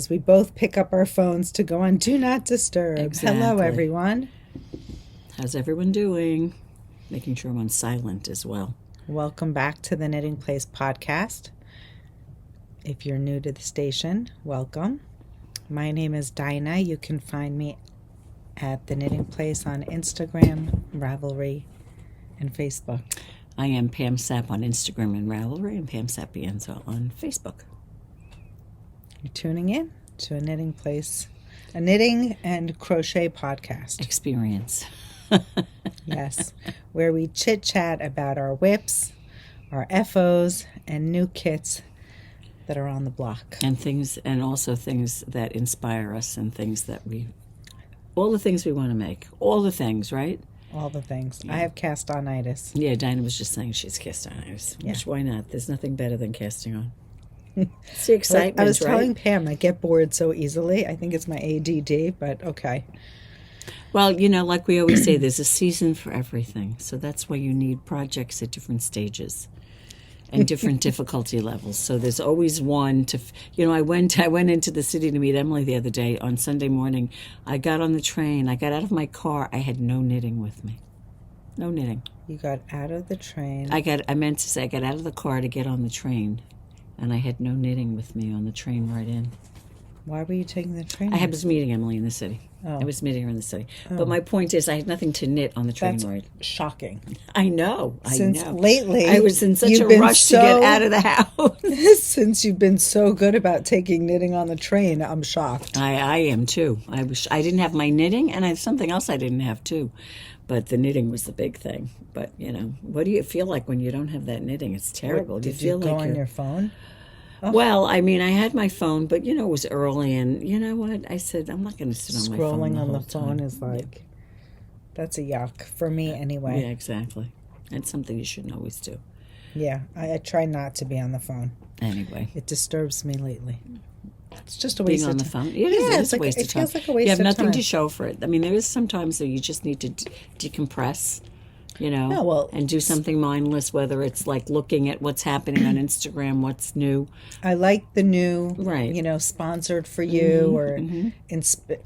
as we both pick up our phones to go on Do Not Disturb. Exactly. Hello, everyone. How's everyone doing? Making sure I'm on silent as well. Welcome back to the Knitting Place podcast. If you're new to the station, welcome. My name is Dina. You can find me at the Knitting Place on Instagram, Ravelry, and Facebook. I am Pam Sapp on Instagram and Ravelry, and Pam Sapienza on Facebook. You're tuning in to a Knitting Place, a knitting and crochet podcast. Experience. Yes, where we chit-chat about our whips, our FOs, and new kits that are on the block. And things, and also things that inspire us and things that all the things we want to make. All the things, right? All the things. Yeah. I have cast-on-itis. Yeah, Dinah was just saying she's cast-on-itis. Yeah. Which, why not? There's nothing better than casting on. It's the excitement, I was right? telling Pam I get bored so easily. I think it's my ADD, but okay. Well, you know, like we always say, there's a season for everything. So that's why you need projects at different stages and different difficulty levels. So there's always one to, you know, I went into the city to meet Emily the other day on Sunday morning. I got on the train. I got out of my car. I had no knitting with me. No knitting. You got out of the train. I meant to say I got out of the car to get on the train, and I had no knitting with me on the train right in. Why were you taking the train? I was meeting Emily in the city. Oh. I was meeting her in the city. Oh. But my point is I had nothing to knit on the train That's ride. shocking. I know. Since I know. lately, I was in such you've a been rush to get out of the house. Since you've been so good about taking knitting on the train, I'm shocked. I am too. I didn't have my knitting, and I have something else I didn't have too. But the knitting was the big thing. But, you know, what do you feel like when you don't have that knitting? It's terrible. Did feel you go like on your phone? Oh. Well, I mean, I had my phone, but, you know, it was early, and you know what? I said, I'm not going to sit on my phone Scrolling on the whole phone time. is like, that's a yuck for me anyway. Yeah, exactly. It's something you shouldn't always do. Yeah, I try not to be on the phone. Anyway. It disturbs me lately. It's just a waste Being on of the time. phone? It is a waste of time. It feels like a waste you have of nothing time. to show for it. I mean, there is sometimes that you just need to decompress, you know, No, well, and do something mindless, whether it's like looking at what's happening on Instagram, what's new. I like the new, Right. you know, sponsored for you or mm-hmm.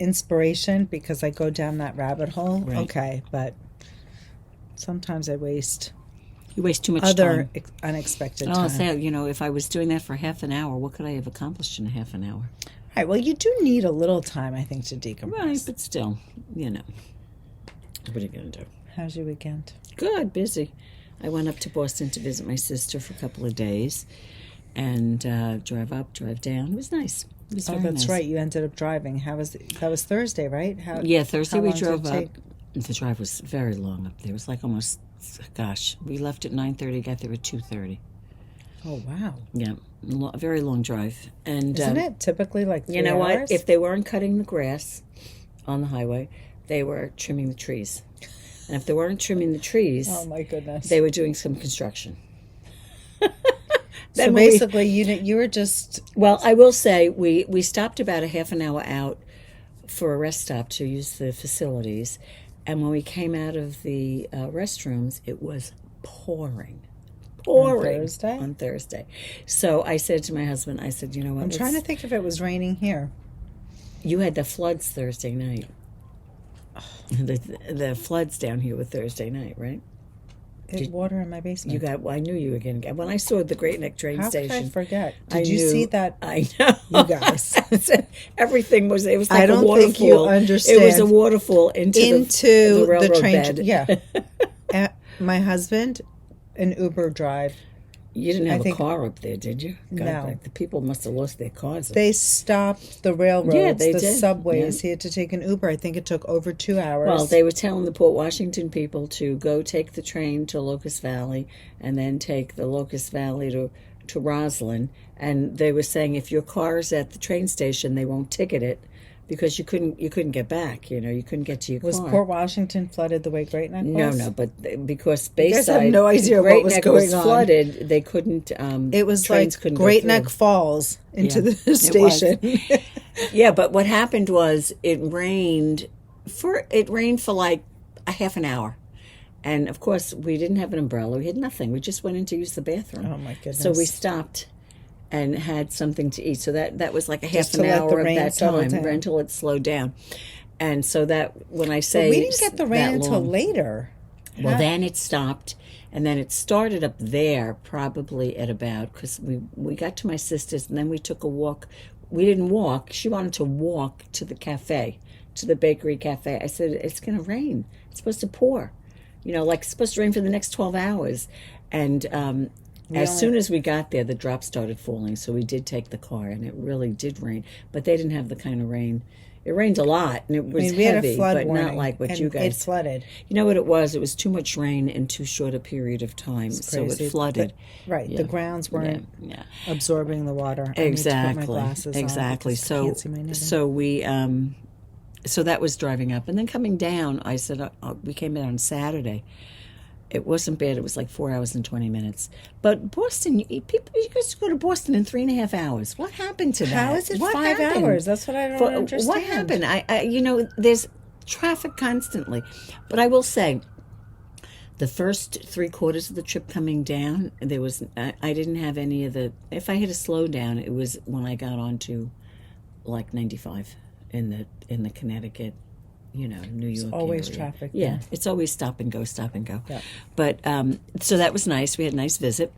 inspiration because I go down that rabbit hole. Right. Okay, but sometimes I waste You waste too much other time. unexpected I'll time. say, you know, if I was doing that for half an hour, what could I have accomplished in a half an hour? Right, well, you do need a little time, I think, to decompress. Right, but still, you know, what are you going to do? How's your weekend? Good, busy. I went up to Boston to visit my sister for a couple of days and drive up, drive down. It was nice. It was very That's nice. right. You ended up driving. That was Thursday, right? Yeah, Thursday how we long did drove it up. take? The drive was very long up there. It was like almost, gosh, we left at 9:30, got there at 2:30. Oh, wow. Yeah, a very long drive. And Isn't it typically like 3 you know hours? what? If they weren't cutting the grass on the highway, they were trimming the trees. And if they weren't trimming the trees, Oh, my goodness. they were doing some construction. So basically, you were just... Well, I will say we stopped about a half an hour out for a rest stop to use the facilities. And when we came out of the restrooms, it was pouring. On Thursday. So I said to my husband, I said, you know what? I'm trying to think if it was raining here. You had the floods Thursday night. The floods down here were Thursday night, right? Water in my basement. You got. Well, I knew you were going to get. When I saw the Great Neck train How station, could I forget? I Did you knew- see that? I know. You guys. Everything was. It was like I don't a waterfall. think you understand. It was a waterfall into the railroad train. bed. Yeah. My husband, an Uber drive. You didn't have I think- a car up there, did you? God, No. like, the people must have lost their cars. They stopped the railroads, Yeah, they the did. subways. Yeah. He had to take an Uber. I think it took over 2 hours. Well, they were telling the Port Washington people to go take the train to Locust Valley and then take the Locust Valley to Roslyn. And they were saying if your car's at the train station, they won't ticket it because you couldn't get back. You know, you couldn't get to your Was car. Port Washington flooded the way Great Neck No, was? but because You guys Bayside, have no idea Great what was Neck going was on. flooded. They couldn't. It was trains like couldn't go Great through. Neck Falls into Yeah, the station. Yeah, but what happened was it rained for like a half an hour. And of course, we didn't have an umbrella. We had nothing. We just went in to use the bathroom. Oh, my goodness. So we stopped and had something to eat. So that was like a Just half an to let the hour of rain that settle time down. until it slowed down. And so that when I say But we didn't get the rain that until long, later. well, then it stopped, and then it started up there probably at about, because we got to my sister's, and then we took a walk. We didn't walk. She wanted to walk to the cafe, to the bakery cafe. I said, it's going to rain. It's supposed to pour. Like it's supposed to rain for the next 12 hours. And soon as we got there, the drops started falling, so we did take the car, and it really did rain. But they didn't have the kind of rain. It rained a lot, and it was we had heavy, a flood but warning, not like what and you guys. It flooded. You know what it was? It was too much rain in too short a period of time, so it flooded. Right, Yeah. the grounds weren't Yeah. absorbing the water. Exactly. I need to put my glasses exactly. on. So, I can't see my knitting. so we, so that was driving up, and then coming down. I said we came in on Saturday. It wasn't bad. It was like 4 hours and 20 minutes. But Boston, you guys go to Boston in 3.5 hours. What happened to that? How is it what 5 happened? hours? That's what I don't understand. What happened? There's traffic constantly. But I will say, the first 3/4 of the trip coming down, I didn't have any of the. If I had a slow down, it was when I got onto, like 95 in the Connecticut. New York. Always area. traffic. Yeah, it's always stop and go, stop and go. Yeah. But so that was nice. We had a nice visit,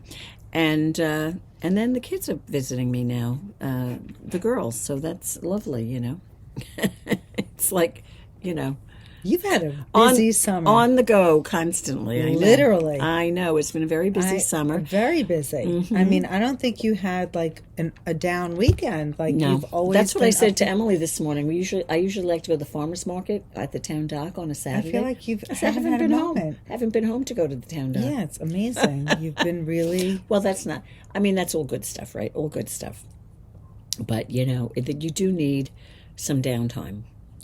and then the kids are visiting me now, the girls. So that's lovely. It's like, You've had a busy summer. On the go constantly. I know. Literally. I know. It's been a very busy summer. Very busy. Mm-hmm. I mean, I don't think you had like a down weekend. Like No, you've always. that's what been I said up to Emily this morning. I usually like to go to the farmers market at the town dock on a Saturday. I feel like you I haven't had a been moment. home. Haven't been home to go to the town dock. Yeah, it's amazing. You've been really. Well, that's not. I mean, that's all good stuff, right? All good stuff. But you do need some downtime.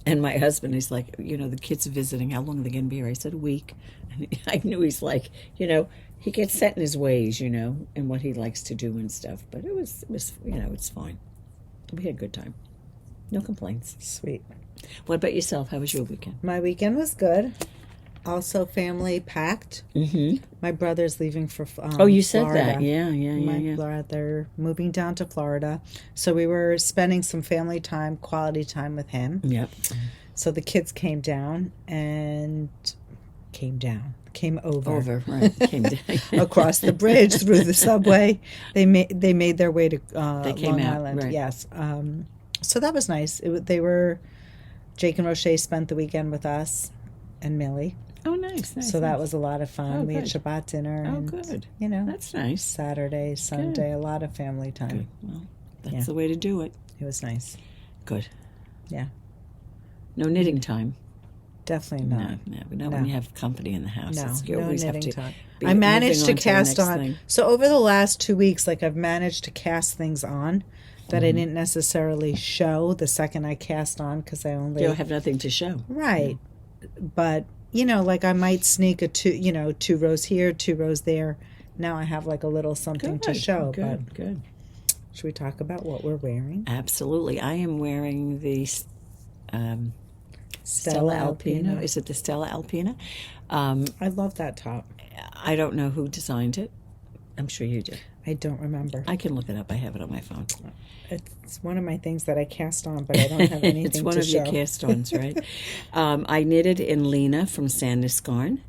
And my husband is like, the kids are visiting. How long are they going to be here? I said a week. And I knew he's like, he gets set in his ways, and what he likes to do and stuff. But it was it's fine. We had a good time. No complaints. Sweet. What about yourself? How was your weekend? My weekend was good. Also, family packed. Mm-hmm. My brother's leaving for you said Florida. that. Yeah. My brother moving down to Florida. So we were spending some family time, quality time with him. Yep. So the kids came over. Right. Came down. Across the bridge through the subway. They made their way to Long out, Island. right. Yes. So that was nice. Jake and Roche spent the weekend with us and Millie. Oh, nice. So that was a lot of fun. Oh, we had good. Shabbat dinner. Oh, and, good. That's nice. Saturday, Sunday, a lot of family time. Good. Well, that's the way to do it. It was nice. Good. Yeah. No knitting time. Definitely not. No. When you have company in the house. No always knitting have to time. be I managed to moving the cast next on. thing. So over the last 2 weeks, I've managed to cast things on that I didn't necessarily show the second I cast on because I only You'll have nothing to show. Right. But I might sneak two rows here, 2 rows there. Now I have a little something to show. Good. Good. Should we talk about what we're wearing? Absolutely. I am wearing the Stella Alpina. Is it the Stella Alpina? I love that top. I don't know who designed it. I'm sure you did. I don't remember. I can look it up. I have it on my phone. It's one of my things that I cast on, but I don't have anything to show. It's one of your cast-ons, right? I knitted in Lena from Sandnes Garn,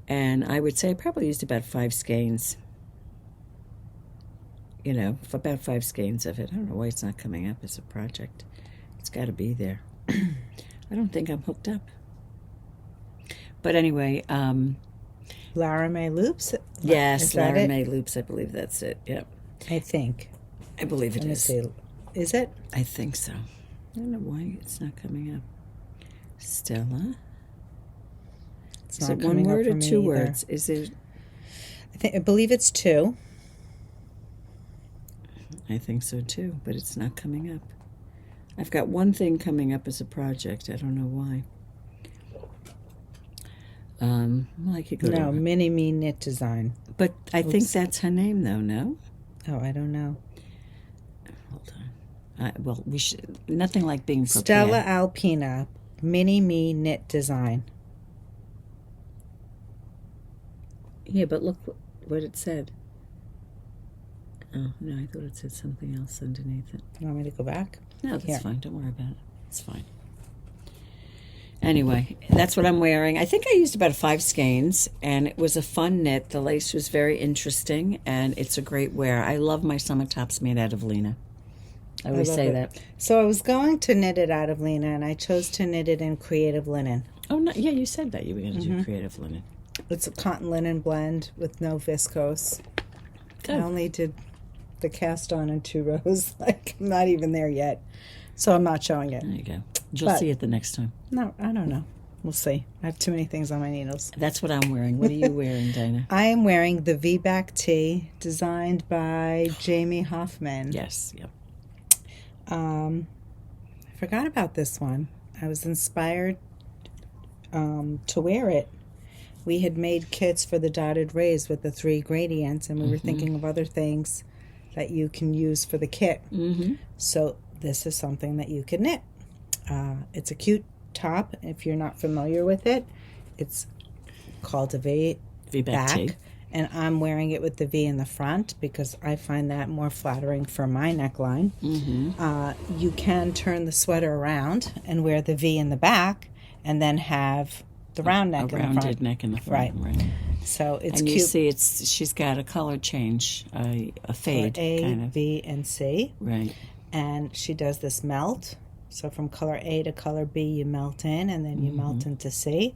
and I would say I probably used about 5 skeins. About 5 skeins of it. I don't know why it's not coming up as a project. It's got to be there. I don't think I'm hooked up. But anyway, Laramie Loops? Yes, Laramie Loops. I believe that's it. Yep. I think. I believe it is. See. Is it? I think so. I don't know why it's not coming up. Stella. It's Is not it one coming word up or for me 2 either. words? Is it? I believe it's 2. I think so too, but it's not coming up. I've got one thing coming up as a project. I don't know why. Well, I could go No, to... Minimi Knit Design. But I think that's her name, though, no? Oh, I don't know. Hold on. Well, we should... Nothing like being prepared. Stella Alpina, Minimi Knit Design. Yeah, but look what it said. Oh, no, I thought it said something else underneath it. You want me to go back? No, that's Here. fine. Don't worry about it. It's fine. Anyway, that's what I'm wearing. I think I used about 5 skeins, and it was a fun knit. The lace was very interesting, and it's a great wear. I love my summer tops made out of Lena. I always love say it. that. So I was going to knit it out of Lena, and I chose to knit it in creative linen. Oh, no, yeah, you said that you were going to do creative linen. It's a cotton linen blend with no viscose. Good. I only did the cast on in 2 rows. Like, I'm not even there yet. So I'm not showing it. There you go. You'll see it the next time. No, I don't know. We'll see. I have too many things on my needles. That's what I'm wearing. What are you wearing, Dina? I am wearing the V-back tee designed by Jamie Hoffman. Yes, yep. I forgot about this one. I was inspired to wear it. We had made kits for the dotted rays with the 3 gradients, and we were thinking of other things that you can use for the kit. So this is something that you could knit. It's a cute top. If you're not familiar with it, it's called a V-back tee. And I'm wearing it with the V in the front because I find that more flattering for my neckline. You can turn the sweater around and wear the V in the back and then have the round neck in the front. A rounded neck in the front. Right. So it's and cute. You see, she's got a color change, a fade. Color A, kind of. V, and C. Right. And she does this melt. So from color A to color B, you melt in, and then you melt into C.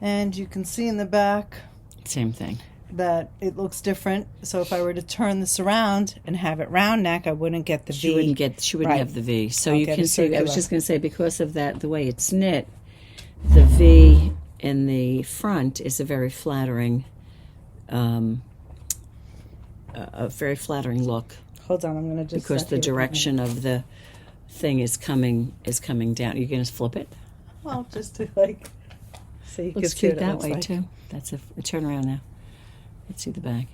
And you can see in the back Same thing. that it looks different. So if I were to turn this around and have it round neck, I wouldn't get the She V. wouldn't have the V. So you can see, I was circular. just going to say, because of that, the way it's knit, the V in the front is a very flattering, look, Hold on, I'm going to just... because the direction of the thing is coming down. You're going to flip it? Well, just to like... So you Looks can see cute what it that looks way like. too. That's a turn around now. Let's see the back.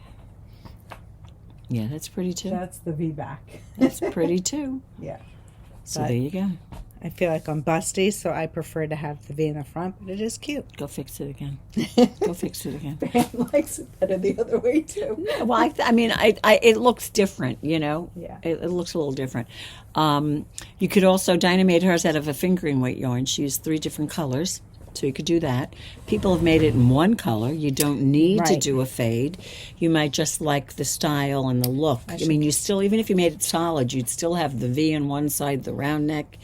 Yeah, that's pretty too. That's the V back. That's pretty too. Yeah. So But there you go. I feel like I'm busty, so I prefer to have the V in the front, but it is cute. Go fix it again. Go fix it again. Ben likes it better the other way, too. Well, I mean, it looks different, you know. Yeah. It looks a little different. You could also, Dina made hers out of a fingering weight yarn. She used 3 different colors, so you could do that. People have made it in 1 color. You don't need to Right. do a fade. You might just like the style and the look. I mean, you still, even if you made it solid, you'd still have the V on one side, the round neck,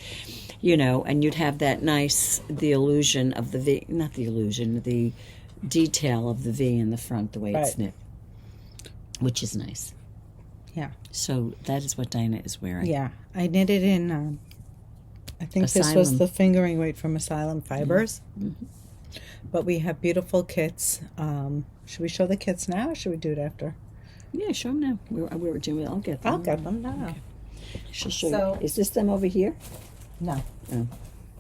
you know, and you'd have that the illusion of the V, not the illusion, the detail of the V in the front, the way it's Right. knit, which is nice. Yeah. So that is what Dina is wearing. Yeah. I knit it in, I think this was Asylum. the fingering weight from Asylum Fibers. But we have beautiful kits. Should we show the kits now, or should we do it after? Yeah, show them now. We were doing. I'll get them. I'll get them now. Okay. She'll show So- you. Is this them over here? No. Oh,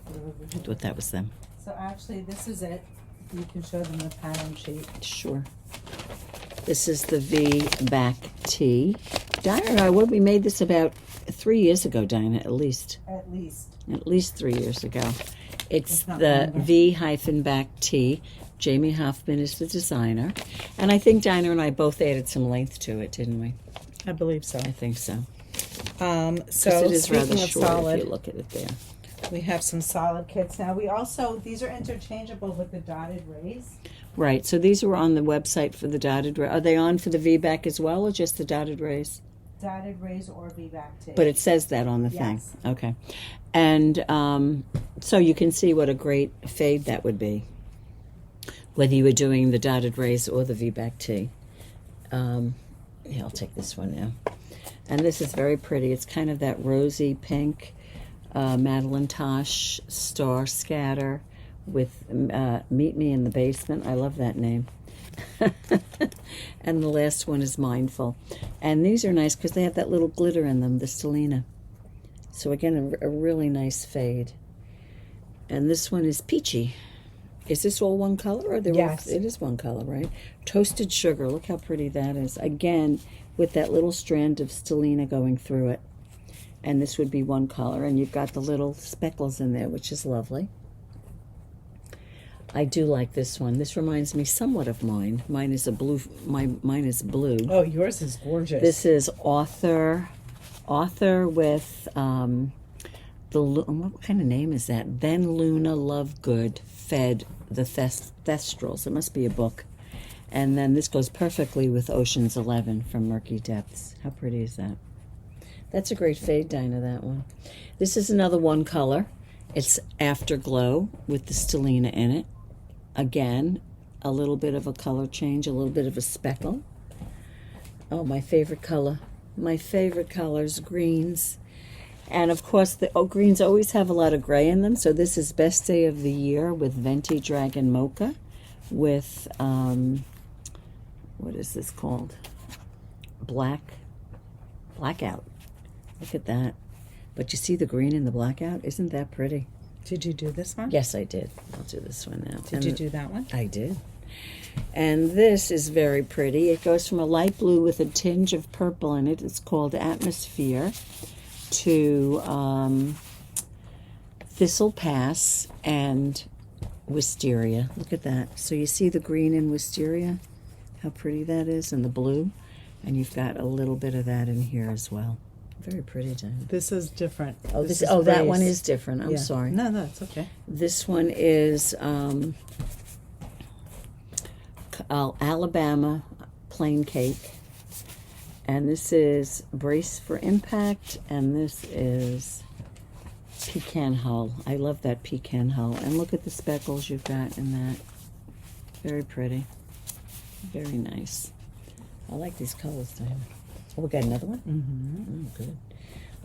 I thought that was them. So actually, this is it. You can show them the pattern sheet. Sure. This is the V back tee. Dinah and I, we made this about 3 years ago, Dinah, at least. At least. At least 3 years ago. It's If not the longer. V-back tee. Jamie Hoffman is the designer. And I think Dinah and I both added some length to it, didn't we? I believe so. I think so. So Because it is rather speaking of short solid, if you look at it there. we have some solid kits now. We also, these are interchangeable with the dotted rays. Right, so these were on the website for the dotted rays. Are they on for the V-back as well, or just the dotted rays? Dotted rays or V-back tee. But it says that on the thing. Yes. Okay. And so you can see what a great fade that would be, whether you were doing the dotted rays or the V-back tee. Yeah, I'll take this one now. And this is very pretty. It's kind of that rosy pink Madeline Tosh star scatter with Meet Me in the Basement. I love that name. And the last one is Mindful. And these are nice because they have that little glitter in them, the Stellina. So again, a really nice fade. And this one is Peachy. Is this all one color? Or they're Yes. All, it is one color, right? Toasted Sugar. Look how pretty that is. Again, with that little strand of Stellina going through it. And this would be one color. And you've got the little speckles in there, which is lovely. I do like this one. This reminds me somewhat of mine. Mine is a blue. Mine is blue. Oh, yours is gorgeous. This is author with what kind of name is that? Then Luna Lovegood fed the Thestrals. It must be a book. And then this goes perfectly with Ocean's 11 from Murky Depths. How pretty is that? That's a great fade, Dinah, that one. This is another one color. It's Afterglow with the Stellina in it. Again, a little bit of a color change, a little bit of a speckle. Oh, my favorite color. My favorite colors, greens. And of course, the greens always have a lot of gray in them. So this is Best Day of the Year with Venti Dragon Mocha with, what is this called? Blackout. Look at that. But you see the green in the blackout? Isn't that pretty? Did you do this one? Yes, I did. I'll do this one now. Did you do that one? I did. And this is very pretty. It goes from a light blue with a tinge of purple in it. It's called Atmosphere to Thistle Pass and Wisteria. Look at that. So you see the green in Wisteria? How pretty that is, and the blue. And you've got a little bit of that in here as well. Very pretty, Jen. This is different. Oh, this that one is different. I'm yeah. sorry. No, it's okay. This one is Alabama Plain Cake. And this is Brace for Impact. And this is Pecan Hull. I love that pecan hull. And look at the speckles you've got in that. Very pretty. Very nice. I like these colors, Diana. Oh, we got another one? Mm-hmm. Oh, good.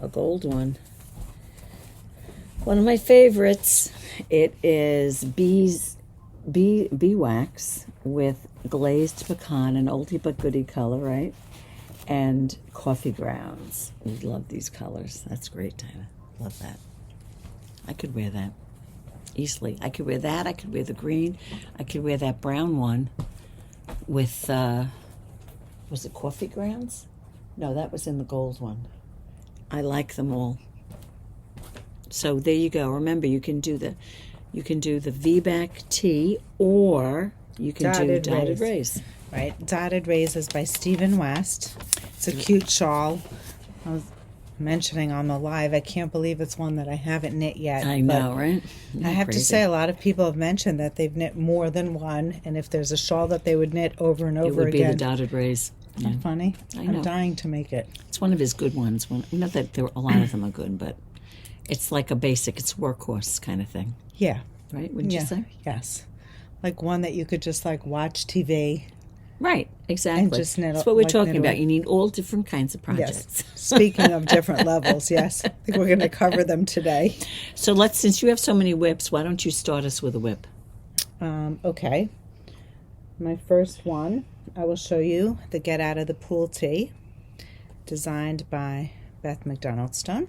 A gold one. One of my favorites. It is beeswax with glazed pecan, an oldie but goodie color, right? And coffee grounds. We love these colors. That's great, Dina. Love that. I could wear that easily. I could wear that. I could wear the green. I could wear that brown one with, was it coffee grounds? No, that was in the gold one. I like them all. So there you go. Remember, you can do the V-back tee, or you can do dotted rays. Right, Dotted Rays is by Stephen West. It's a cute shawl. I was mentioning on the live, I can't believe it's one that I haven't knit yet. I know, right? I have to say, a lot of people have mentioned that they've knit more than one, and if there's a shawl that they would knit over and over again. It would be the Dotted Rays. Isn't that funny? I know. I'm dying to make it. It's one of his good ones. Not that a lot of them are good, but it's like a basic, it's workhorse kind of thing. Yeah. Right? Wouldn't you say? Yes. Like one that you could just watch TV. Right, exactly. And just knit. That's what we're talking about. You need all different kinds of projects. Yes. Speaking of different levels, yes. I think we're going to cover them today. So since you have so many whips, why don't you start us with a whip? Okay. My first one, I will show you the Get Out of the Pool Tee, designed by Beth MacDonaldstone.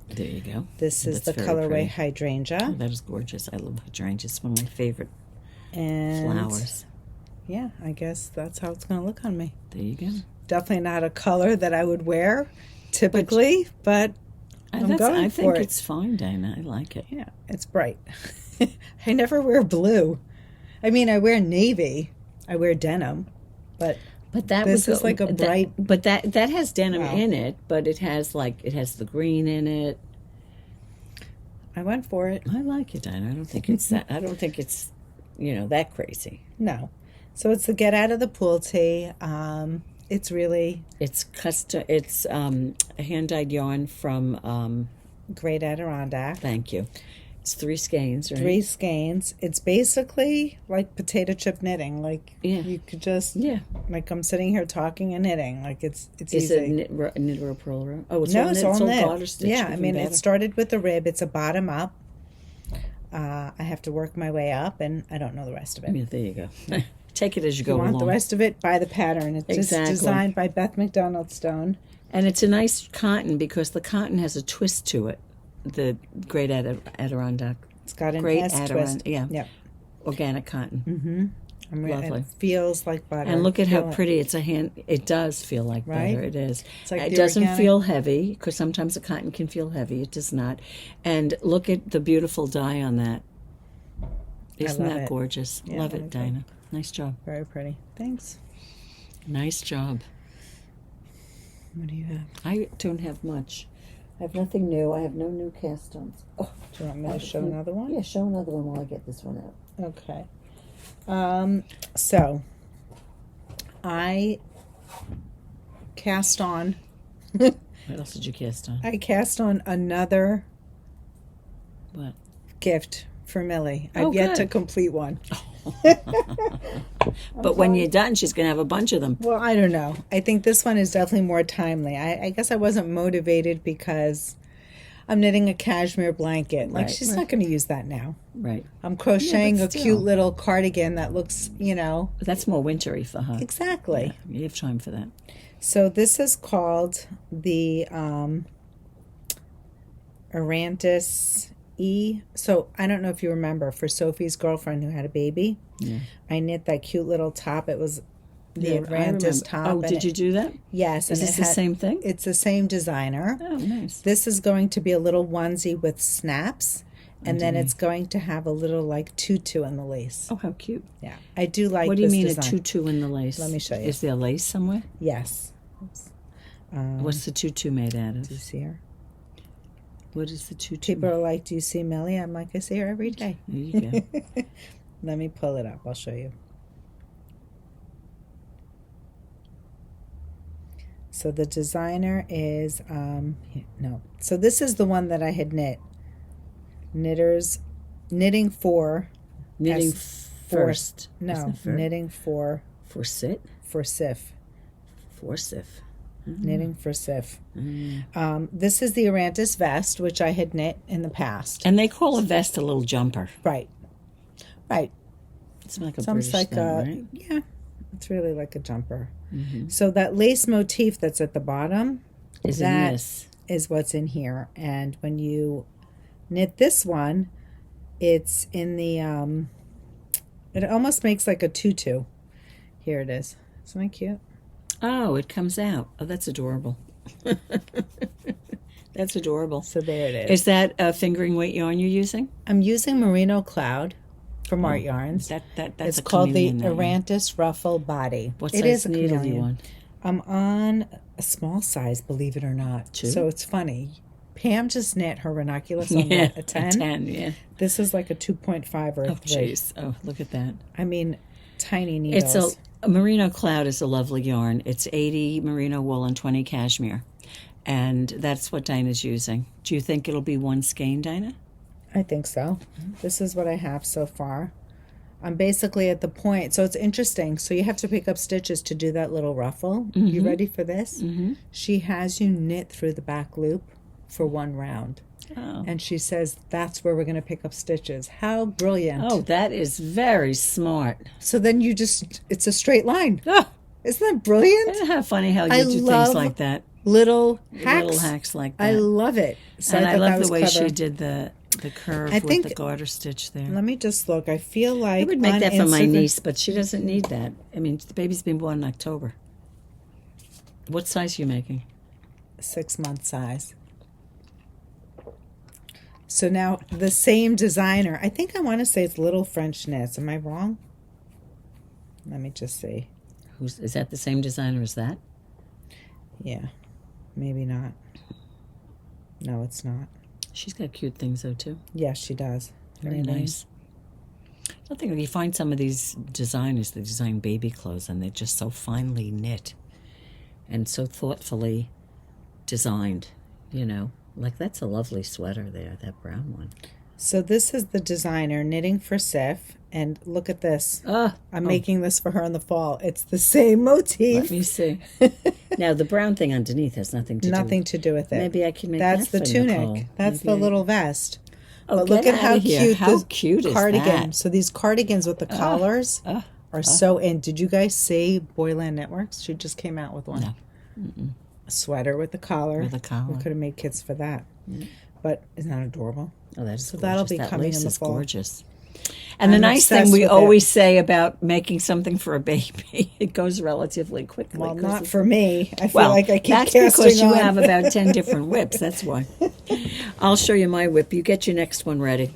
There you go. This is the colorway Hydrangea. Oh, that is gorgeous. I love hydrangeas. It's one of my favorite flowers. Yeah, I guess that's how it's going to look on me. There you go. Definitely not a color that I would wear typically, but I'm going for it. I think it's fine, Dina. I like it. Yeah, it's bright. I never wear blue. I mean, I wear navy. I wear denim, but this is like a bright. But that has denim in it, but it has the green in it. I went for it. I like it, Dina. I don't think it's that. I don't think it's that crazy. No. So it's the Get Out of the Pool Tee. It's custom. It's a hand-dyed yarn from Great Adirondack. Thank you. It's 3 skeins, right? 3 skeins. It's basically like potato chip knitting. You could just I'm sitting here talking and knitting. It's easy. Is it knit or purl row? Oh, it's no, all it's knit. all knit. Garter stitch. Yeah, I mean it started with the rib. It's a bottom up. I have to work my way up, and I don't know the rest of it. Yeah, there you go. Take it as you go along. Want the rest of it, buy the pattern. It's just designed by Beth MacDonaldstone. And it's a nice cotton because the cotton has a twist to it. The Great Adirondack. It's got an Great S twist. Yeah. Yep. Organic cotton. Mm-hmm. Lovely. It feels like butter. And look at how pretty it's a hand. It does feel like butter. It is. It's like it doesn't feel heavy because sometimes the cotton can feel heavy. It does not. And look at the beautiful dye on that. Isn't love that it. gorgeous? Yeah, Love I it, like Dina. Nice job. Very pretty. Thanks. Nice job. What do you have? I don't have much. I have nothing new. I have no new cast-ons. Oh, Do you want me to show another one? yeah, show another one while I get this one out. Okay. So I cast on. What else did you cast on? I cast on another What? gift for Millie. Oh, I've yet to good. complete one. But when you're done, she's going to have a bunch of them. Well, I don't know. I think this one is definitely more timely. I guess I wasn't motivated because I'm knitting a cashmere blanket. Like, Right, she's right. not going to use that now. Right. I'm crocheting a still. cute little cardigan that looks, But that's more wintry for her. exactly. Yeah, you have time for that. So this is called the Erantis E. So I don't know if you remember, for Sophie's girlfriend who had a baby, Yeah. I knit that cute little top. It was the Yeah, I Erantis remember. top. Oh, and did you do that? Yes. Is and this it the had- same thing? It's the same designer. Oh, nice. This is going to be a little onesie with snaps, and then Underneath. it's going to have a little like tutu in the lace. Oh, how cute. Yeah, I do like. What do you this mean design. a tutu in the lace? Let me show you. Is there lace somewhere? Yes. What's the tutu made out of? Do you see her? What is the tutu? People are like, "Do you see Millie?" I'm like, "I see her every day." There you go. Let me pull it up. I'll show you. So the designer is no. So this is the one that I had knit. Knitting for Knitting S- first. no, Isn't it for- knitting for Forsit? Sif. Forsif. Knitting for Sif. Mm. This is the Erantis vest, which I had knit in the past. And they call a vest a little jumper. Right. It's like a It's almost British like thing, a right? yeah. It's really like a jumper. Mm-hmm. So that lace motif that's at the bottom Is in that this. is what's in here. And when you knit this one, it's in the it almost makes like a tutu. Here it is. Isn't that cute? Oh, it comes out. Oh, that's adorable. That's adorable. So there it is. Is that a fingering weight yarn you're using? I'm using Merino Cloud from Art Yarns. That's It's a called the chameleon, that yarn. Erantis Ruffle Body. What It size is a needle do you chameleon. want? I'm on a small size, believe it or not. Two? So it's funny. Pam just knit her ranunculus on Yeah, what, a 10? A 10, yeah. This is like a 2.5 or a Oh, 3. jeez. Oh, look at that. I mean, tiny needles. It's a Merino Cloud is a lovely yarn. It's 80 merino wool and 20 cashmere. And that's what Dinah's using. Do you think it'll be one skein, Dinah? I think so. This is what I have so far. I'm basically at the point. So it's interesting. So you have to pick up stitches to do that little ruffle. You ready for this? Mm-hmm. She has you knit through the back loop for one round. Oh. And she says that's where we're going to pick up stitches. How brilliant. Oh, that is very smart. So then you just, it's a straight line. Oh, Isn't that brilliant? isn't it funny how you I do love things like that? Little hacks. Little hacks like that. I love it. So and I I thought that love was the way clever. she did the curve I with think- the garter stitch there. Let me just look. I feel like I would make on that for my Instagram- niece, but she doesn't need that. I mean, the baby's been born in October. What size are you making? 6-month size. So now the same designer. I think I want to say it's Little French Knits. Am I wrong? Let me just see. Is that the same designer as that? Yeah, maybe not. No, it's not. She's got cute things though too. Yes, she does. Very nice. I think you find some of these designers that design baby clothes and they're just so finely knit and so thoughtfully designed, you know. Like that's a lovely sweater there, that brown one. So this is the designer knitting for Sif, and look at this. I'm making this for her in the fall. It's the same motif. Let me see. Now the brown thing underneath has nothing to Nothing to do with it. Maybe I can make That's that the for tunic. Nicole. That's Maybe the little vest. Oh, But look get at how outta here. cute How this cute is cardigan. that? So these cardigans with the collars are so in. Did you guys see Boyland Networks? She just came out with one. No. A sweater with the collar. With a collar. We could have made kits for that. But isn't that adorable? Oh, that's So gorgeous. that'll be that coming lace in the is fall. gorgeous. And the I'm nice thing obsessed we with always say about making something for a baby, it goes relatively quickly. Well, 'cause not it's- for me. I feel Well, like I keep that's casting because you on. have about 10 different whips. That's why. I'll show you my whip. You get your next one ready.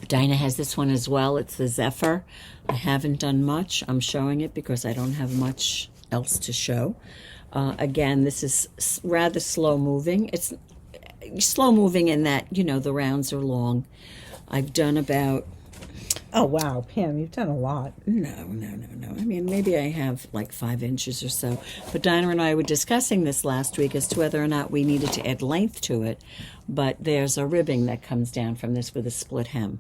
Dinah has this one as well. It's the Zephyr. I haven't done much. I'm showing it because I don't have much else to show. Again, this is rather slow moving. It's slow moving in that, the rounds are long. I've done about... Oh, wow, Pam, you've done a lot. No. I mean, maybe I have like 5 inches or so. But Dinah and I were discussing this last week as to whether or not we needed to add length to it. But there's a ribbing that comes down from this with a split hem.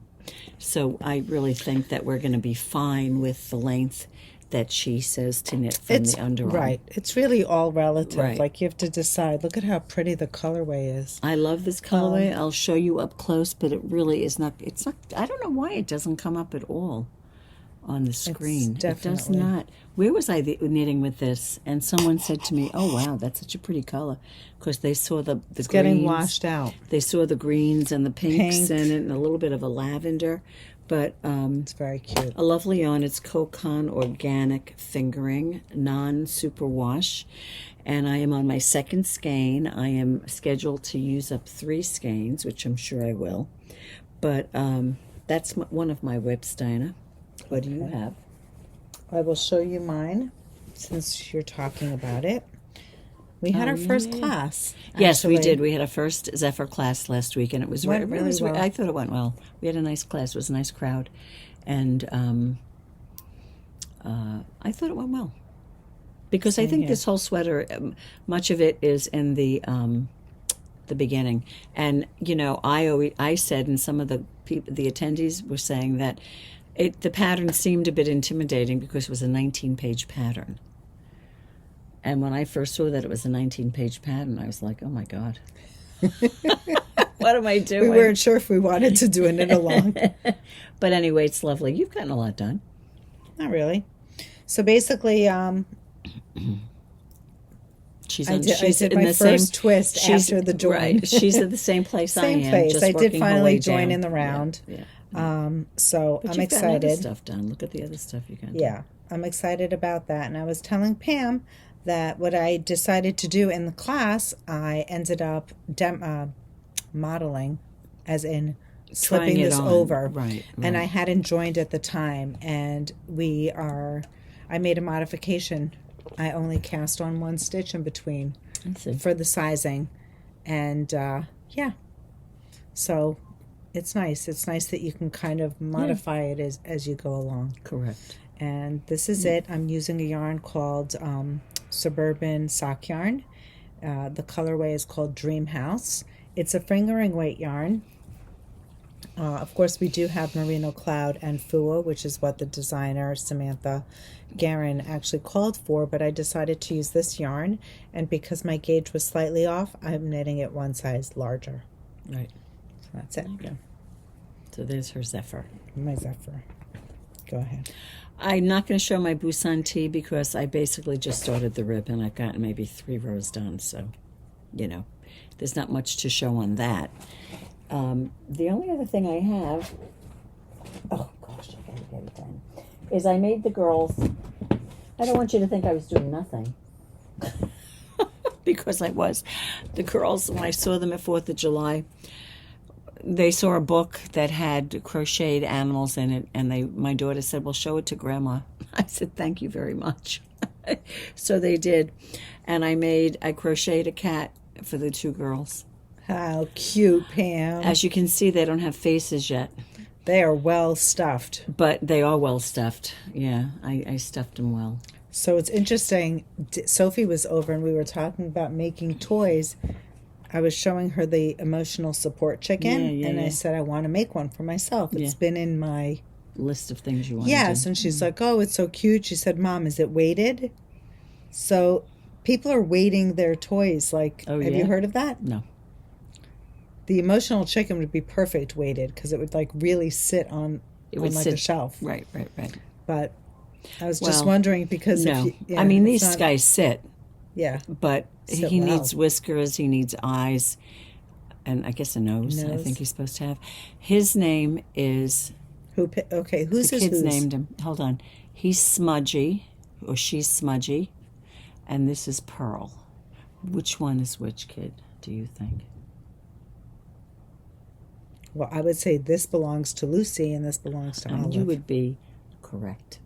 So I really think that we're going to be fine with the length that she says to knit from the underarm. Right. It's really all relative. Right. Like, you have to decide. Look at how pretty the colorway is. I love this colorway. I'll show you up close, but it really is not, it's not, I don't know why it doesn't come up at all on the screen. It does not. Where was I knitting with this? And someone said to me, oh, wow, that's such a pretty color. Because they saw the greens. Getting washed out. They saw the greens and the pinks in it and a little bit of a lavender. But it's very cute. A lovely yarn. It's Kokon Organic Fingering, non-superwash. And I am on my second skein. I am scheduled to use up 3 skeins, which I'm sure I will. But that's one of my whips, Dinah. What do you have? I will show you mine since you're talking about it. We had our first class. Yes, we did. We had our first Zephyr class last week, and it was really well. I thought it went well. We had a nice class. It was a nice crowd, and I thought it went well because I think this whole sweater, much of it is in the beginning, and I said, and some of the attendees were saying that the pattern seemed a bit intimidating because it was a 19-page pattern. And when I first saw that it was a 19-page pattern, I was like, oh, my God. What am I doing? We weren't sure if we wanted to do a knit along. But anyway, it's lovely. You've gotten a lot done. Not really. So basically, I did my first twist after the join. Right. She's at the same place I am. Same place. Just I did finally join down. In the round. Yeah. So but I'm you've excited. Got other stuff done. Look at the other stuff you got done. Yeah, I'm excited about that. And I was telling Pam that what I decided to do in the class, I ended up modeling, as in slipping this over. Right. And I hadn't joined at the time. And I made a modification. I only cast on 1 stitch in between for the sizing. And so it's nice. It's nice that you can kind of modify it as you go along. Correct. And this is it. I'm using a yarn called Suburban Sock Yarn. The colorway is called Dream House. It's a fingering weight yarn. Of course, we do have Merino Cloud and Fua, which is what the designer, Samantha Guerin, actually called for, but I decided to use this yarn, and because my gauge was slightly off, I'm knitting it 1 size larger. Right. So that's it. Okay. So there's her Zephyr. My Zephyr. Go ahead. I'm not going to show my Busan tee because I basically just started the rib and I've gotten maybe 3 rows done, so, there's not much to show on that. The only other thing I have, oh gosh, I gotta get it done, is I made the girls, I don't want you to think I was doing nothing, because I was. The girls, when I saw them at 4th of July, they saw a book that had crocheted animals in it, and my daughter said, well, show it to Grandma. I said, thank you very much. So they did, and I crocheted a cat for the 2 girls. How cute, Pam. As you can see, they don't have faces yet. They are well stuffed. But they are well stuffed. Yeah, I stuffed them well. So it's interesting. Sophie was over and we were talking about making toys. I was showing her the emotional support chicken, and I said I want to make one for myself. It's been in my list of things you want to do. Yes, and she's like, oh, it's so cute. She said, Mom, is it weighted? So people are weighting their toys. Like, have you heard of that? No. The emotional chicken would be perfect weighted because it would like really sit on a shelf. Right. But I was just wondering because I mean, these guys sit. Yeah. But he needs whiskers, he needs eyes, and I guess a nose. I think he's supposed to have. His name is... Who's the kids named him. Hold on. He's Smudgy, or she's Smudgy, and this is Pearl. Which one is which kid, do you think? Well, I would say this belongs to Lucy and this belongs to Olive. You would be correct.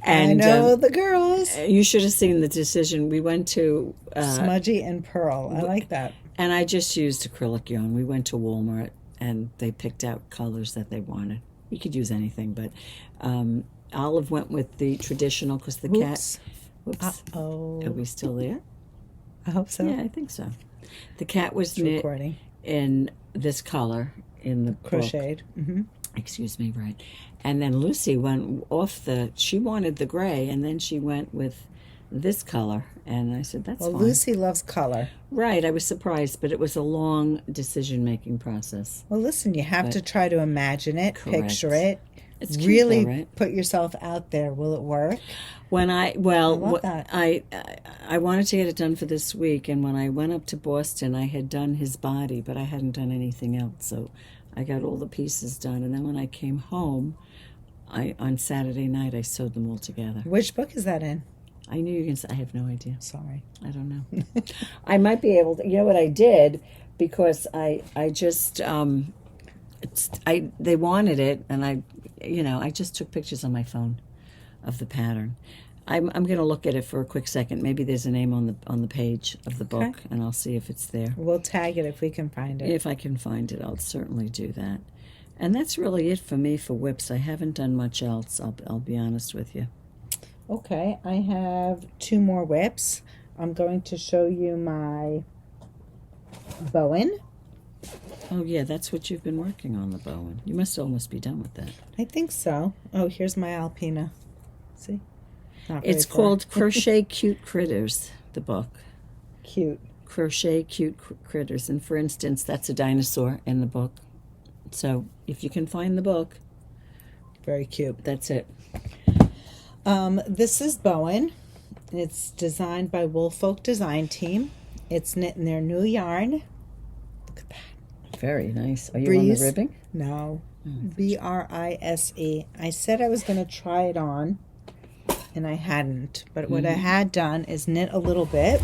I know the girls. You should have seen the decision. We went to Smudgy and Pearl. I like that. And I just used acrylic yarn. We went to Walmart and they picked out colors that they wanted. You could use anything, but Olive went with the traditional because the cat. Whoops. Uh-oh. Are we still there? I hope so. Yeah, I think so. The cat was knit recording in this color in the crocheted. Mm-hmm. Excuse me, right. And then Lucy went off she wanted the gray, and then she went with this color. And I said, that's fine. Lucy loves color. Right, I was surprised, but it was a long decision-making process. Well, listen, you have to try to imagine it, correct. Picture it. It's cute, really though, right? Put yourself out there. Will it work? When I love that. I wanted to get it done for this week, and when I went up to Boston, I had done his body, but I hadn't done anything else. So I got all the pieces done, and then when I came home, on Saturday night I sewed them all together. Which book is that in? I knew you were going to say. I have no idea. Sorry, I don't know. I might be able to. You know what I did, because I just they wanted it, and I just took pictures on my phone of the pattern. I'm going to look at it for a quick second. Maybe there's a name on the page of the book, and I'll see if it's there. We'll tag it if we can find it. If I can find it, I'll certainly do that. And that's really it for me for whips. I haven't done much else. I'll be honest with you. Okay, I have 2 more whips. I'm going to show you my Bowen. Oh yeah, that's what you've been working on, the Bowen. You must almost be done with that. I think so. Oh, here's my Alpina. See? It's called Crochet Cute Critters, the book. Cute. Crochet Cute Critters. And for instance, that's a dinosaur in the book. So if you can find the book. Very cute. That's it. This is Bowen. It's designed by Woolfolk Design Team. It's knit in their new yarn. Look at that. Very nice. Are you Breeze? on the ribbing? No. Brise. I said I was going to try it on, and I hadn't. But what I had done is knit a little bit,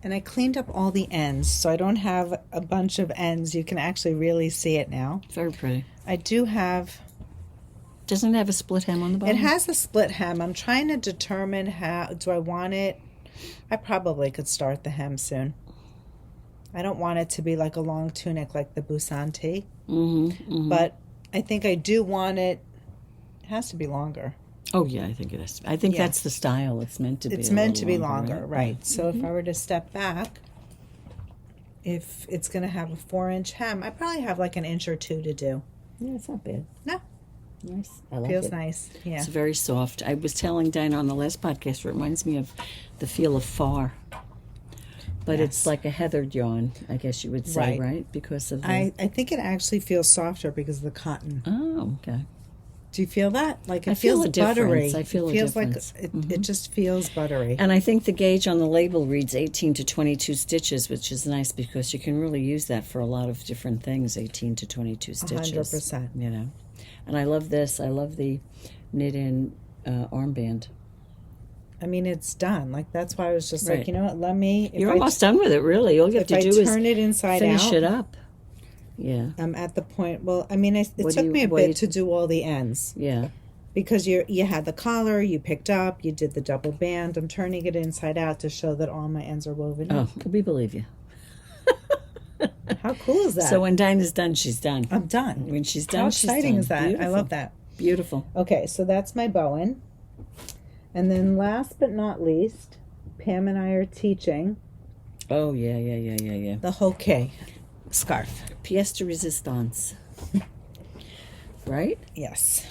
and I cleaned up all the ends, so I don't have a bunch of ends. You can actually really see it now. Very pretty. I do have... Doesn't it have a split hem on the bottom? It has a split hem. I'm trying to determine how... Do I want it... I probably could start the hem soon. I don't want it to be like a long tunic like the Busan tee. But I think I do want it... It has to be longer. Oh, yeah, I think it is. I think that's the style. It's meant to be. It's meant to be longer, right? So if I were to step back, if it's going to have a 4-inch hem, I probably have like an inch or 2 to do. Yeah, it's not bad. No. Nice. I like Feels it. nice. Yeah. It's very soft. I was telling Dina on the last podcast, it reminds me of the feel of far. But it's like a heathered yarn, I guess you would say, right? Because of the... I think it actually feels softer because of the cotton. Oh, okay. Do you feel that? Like it I feel feels a buttery. difference. I feel it a feels difference. like it just feels buttery. And I think the gauge on the label reads 18 to 22 stitches, which is nice because you can really use that for a lot of different things, 18 to 22 stitches. 100%. You know. And I love this. I love the knit-in armband. I mean, it's done. Like that's why I was just like, you know what? Let me. You're almost done with it, really. All you have to do is turn it inside finish out, it up. Yeah. I'm at the point. Well, I mean, it took me a bit to do all the ends. Yeah. Because you had the collar, you picked up, you did the double band. I'm turning it inside out to show that all my ends are woven. Oh, we believe you. How cool is that? So when Dinah's done, she's done. I'm done. When she's done, How she's exciting done. is that? Beautiful. I love that. Beautiful. Okay, so that's my Bowen. And then last but not least, Pam and I are teaching Oh, yeah. the Hokei scarf. Pièce de résistance. Right? Yes.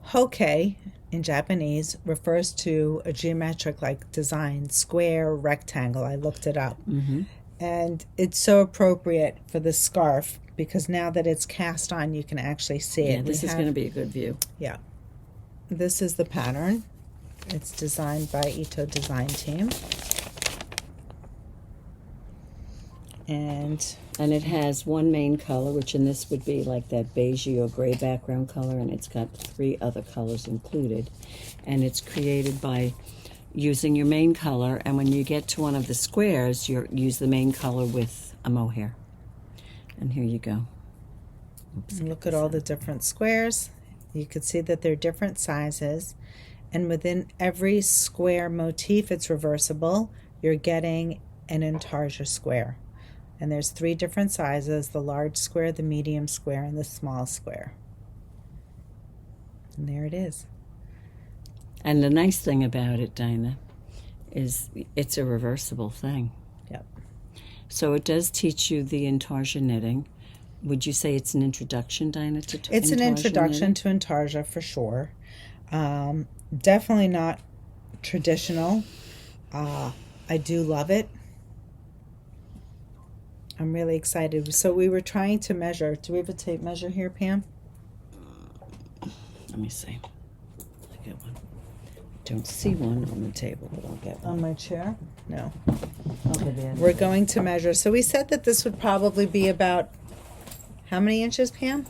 Hokei in Japanese refers to a geometric like design, square, rectangle. I looked it up. And it's so appropriate for the scarf because now that it's cast on, you can actually see it. Yeah, this is going to be a good view. Yeah. This is the pattern. It's designed by Ito Design Team. And it has one main color, which in this would be like that beigey or gray background color, and it's got 3 other colors included. And it's created by using your main color, and when you get to one of the squares, you use the main color with a mohair. And here you go. Oops, And look at all the different squares. You can see that they're different sizes, and within every square motif, it's reversible. You're getting an intarsia square, and there's 3 different sizes: the large square, the medium square, and the small square. And there it is. And the nice thing about it, Dinah, is it's a reversible thing. Yep. So it does teach you the intarsia knitting. Would you say it's an introduction, Dinah, to It's an intarsia introduction knitting? to intarsia for sure. Definitely not traditional. I do love it. I'm really excited. So we were trying to measure. Do we have a tape measure here, Pam? Let me see. I get one. Don't see one on the table, but I'll get one. On my chair? No. I'll get it. We're going to measure. So we said that this would probably be about, how many inches, Pam?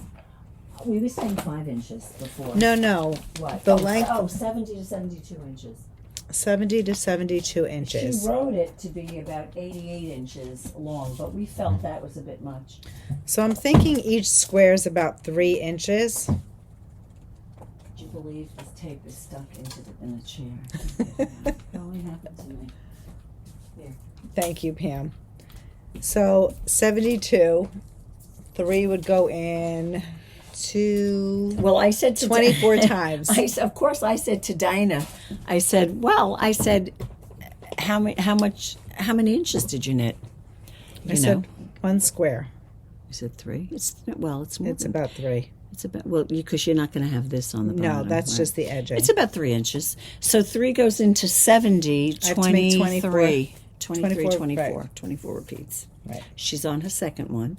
We were saying 5 inches before. No. What? The length. 70 to 72 inches. 70 to 72 inches. She wrote it to be about 88 inches long, but we felt that was a bit much. So I'm thinking each square is about 3 inches. Would you believe this tape is stuck in the chair? It only happened to me. Here. Thank you, Pam. So 72, 3 would go in to Well, I said to 24 times. Of course, I said to Dinah, I said, how many inches did you knit? I said 1 square. You said 3? It's more. It's about 3. It's about, because you're not going to have this on the bottom. No, that's right? just the edging. It's about 3 inches. So 3 goes into 70, I have to make 23, 24, 24 repeats. Right. She's on her second one,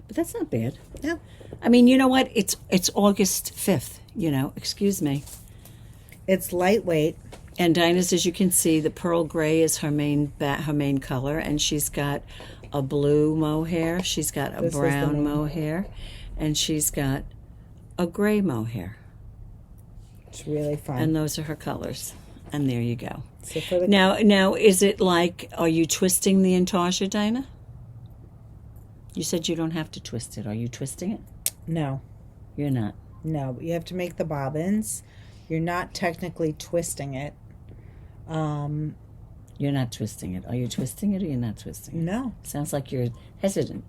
but that's not bad. No. I mean, you know what? It's August 5th, excuse me. It's lightweight. And Dinah's, as you can see, the pearl gray is her main color, and she's got a blue mohair, she's got a brown mohair, and she's got a gray mohair. It's really fun. And those are her colors. And there you go. So for the Now, is it like, are you twisting the intarsia, Dinah? You said you don't have to twist it. Are you twisting it? No. You're not. No, but you have to make the bobbins. You're not technically twisting it. You're not twisting it. Are you twisting it or you're not twisting it? No. Sounds like you're hesitant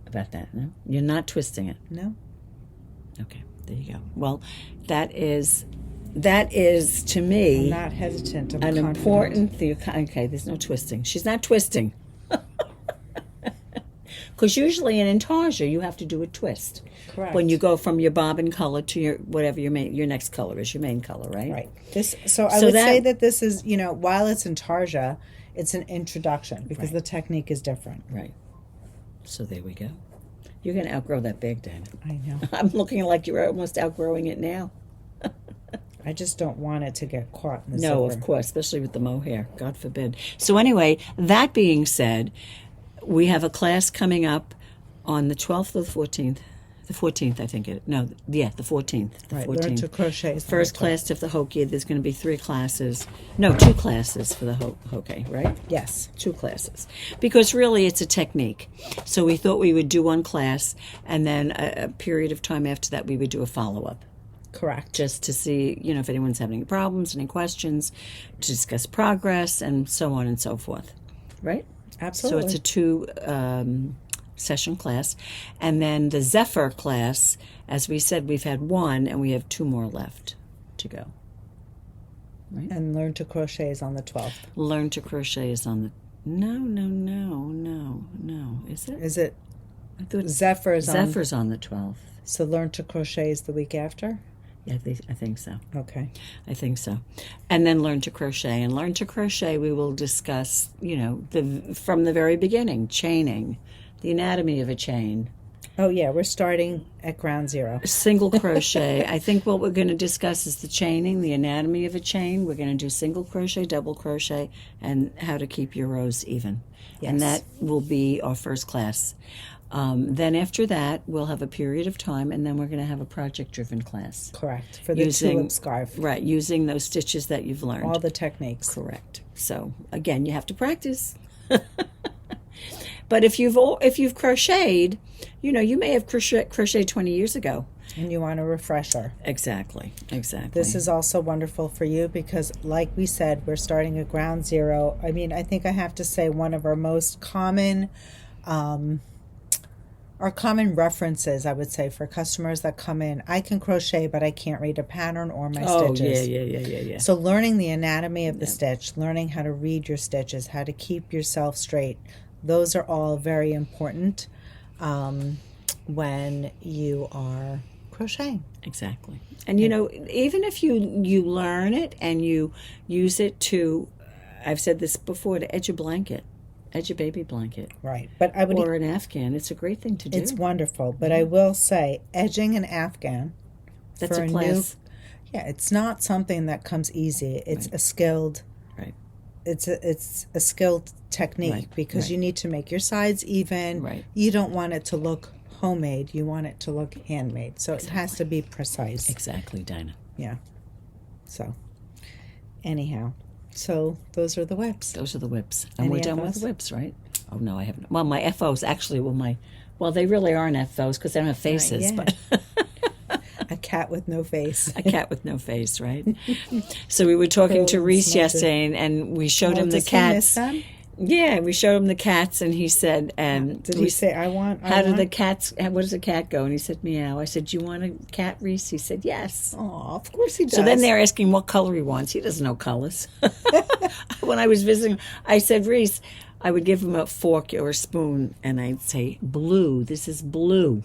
about that, no? You're not twisting it. No. Okay, there you go. Well, that is to me I'm not hesitant. I'm an confident. important thing. Okay, there's no twisting. She's not twisting. Because usually in intarsia, you have to do a twist. Correct. When you go from your bobbin color to your whatever your next color is, your main color, right? Right. I would say that this is, while it's intarsia, it's an introduction because Right. the technique is different. Right. So there we go. You're going to outgrow that bag, Dana. I know. I'm looking like you're almost outgrowing it now. I just don't want it to get caught in the No, zipper. of course, especially with the mohair. God forbid. So anyway, that being said, we have a class coming up on the 12th or the 14th. The 14th, I think it. No, yeah, the 14th. The Right. 14th. Learn to crochet. is the First next class of the Hokei. There's going to be 3 classes. No, 2 classes for the Hokei, right? one. Yes. 2 classes. Because really it's a technique. So we thought we would do 1 class, and then a period of time after that we would do a follow-up. Correct. Just to see, if anyone's having any problems, any questions, to discuss progress, and so on and so forth. Right? Absolutely. So it's a 2 session class. And then the Zephyr class, as we said, we've had 1, and we have 2 more left to go. And learn to crochet is on the 12th. Learn to crochet is on the... No. Is it? Is it? I thought Zephyr's on. Zephyr's on the 12th. So learn to crochet is the week after? Yeah, I think so. Okay. I think so. And then learn to crochet. And learn to crochet, we will discuss, from the very beginning, chaining, the anatomy of a chain. Oh, yeah. We're starting at ground zero. Single crochet. I think what we're going to discuss is the chaining, the anatomy of a chain. We're going to do single crochet, double crochet, and how to keep your rows even. Yes. And that will be our first class. Then after that, we'll have a period of time, and then we're going to have a project-driven class. Correct. For the tulip scarf. Right, using those stitches that you've learned. All the techniques. Correct. So, again, you have to practice. But if you've crocheted, you may have crocheted 20 years ago. And you want a refresher. Exactly. This is also wonderful for you because, like we said, we're starting at ground zero. I mean, I think I have to say one of our most common, references, I would say, for customers that come in, I can crochet, but I can't read a pattern or my stitches. Yeah. So learning the anatomy of the stitch, learning how to read your stitches, how to keep yourself straight, those are all very important when you are crocheting. Exactly. And even if you learn it and you use it to, I've said this before, to edge a baby blanket. Right. But I would or an Afghan. It's a great thing to do. It's wonderful, but I will say edging an Afghan, that's a class. It's not something that comes easy. It's a skilled it's a skilled technique because you need to make your sides even. Right. You don't want it to look homemade. You want it to look handmade. So it has to be precise. Exactly, Dina. Yeah. So, anyhow, so those are the whips. And we're done with the whips, right? Oh, no, I haven't. Well, my FOs actually they really aren't FOs because they don't have faces. But a cat with no face. A cat with no face, right? So we were talking to Reese yesterday, and we showed him the cats. Yeah, we showed him the cats, and he said, did he say, how do the cats, what does a cat go? And he said, meow. I said, do you want a cat, Reese? He said, yes. Oh, of course he does. So then they're asking what color he wants. He doesn't know colors. When I was visiting, I said, Reese, I would give him a fork or a spoon, and I'd say, blue. This is blue.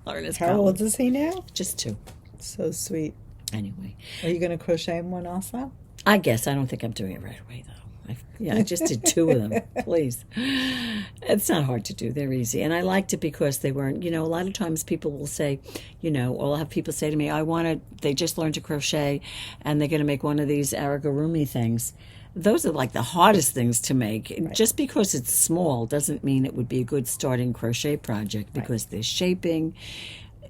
Learn his color. How old is he now? Just 2. So sweet. Anyway. Are you going to crochet him one also? I guess. I don't think I'm doing it right away, though. I just did 2 of them. Please. It's not hard to do. They're easy. And I liked it because they weren't, a lot of times people will say, or I'll have people say to me, they just learned to crochet and they're going to make one of these aragurumi things. Those are like the hardest things to make. Right. Just because it's small doesn't mean it would be a good starting crochet project because there's shaping.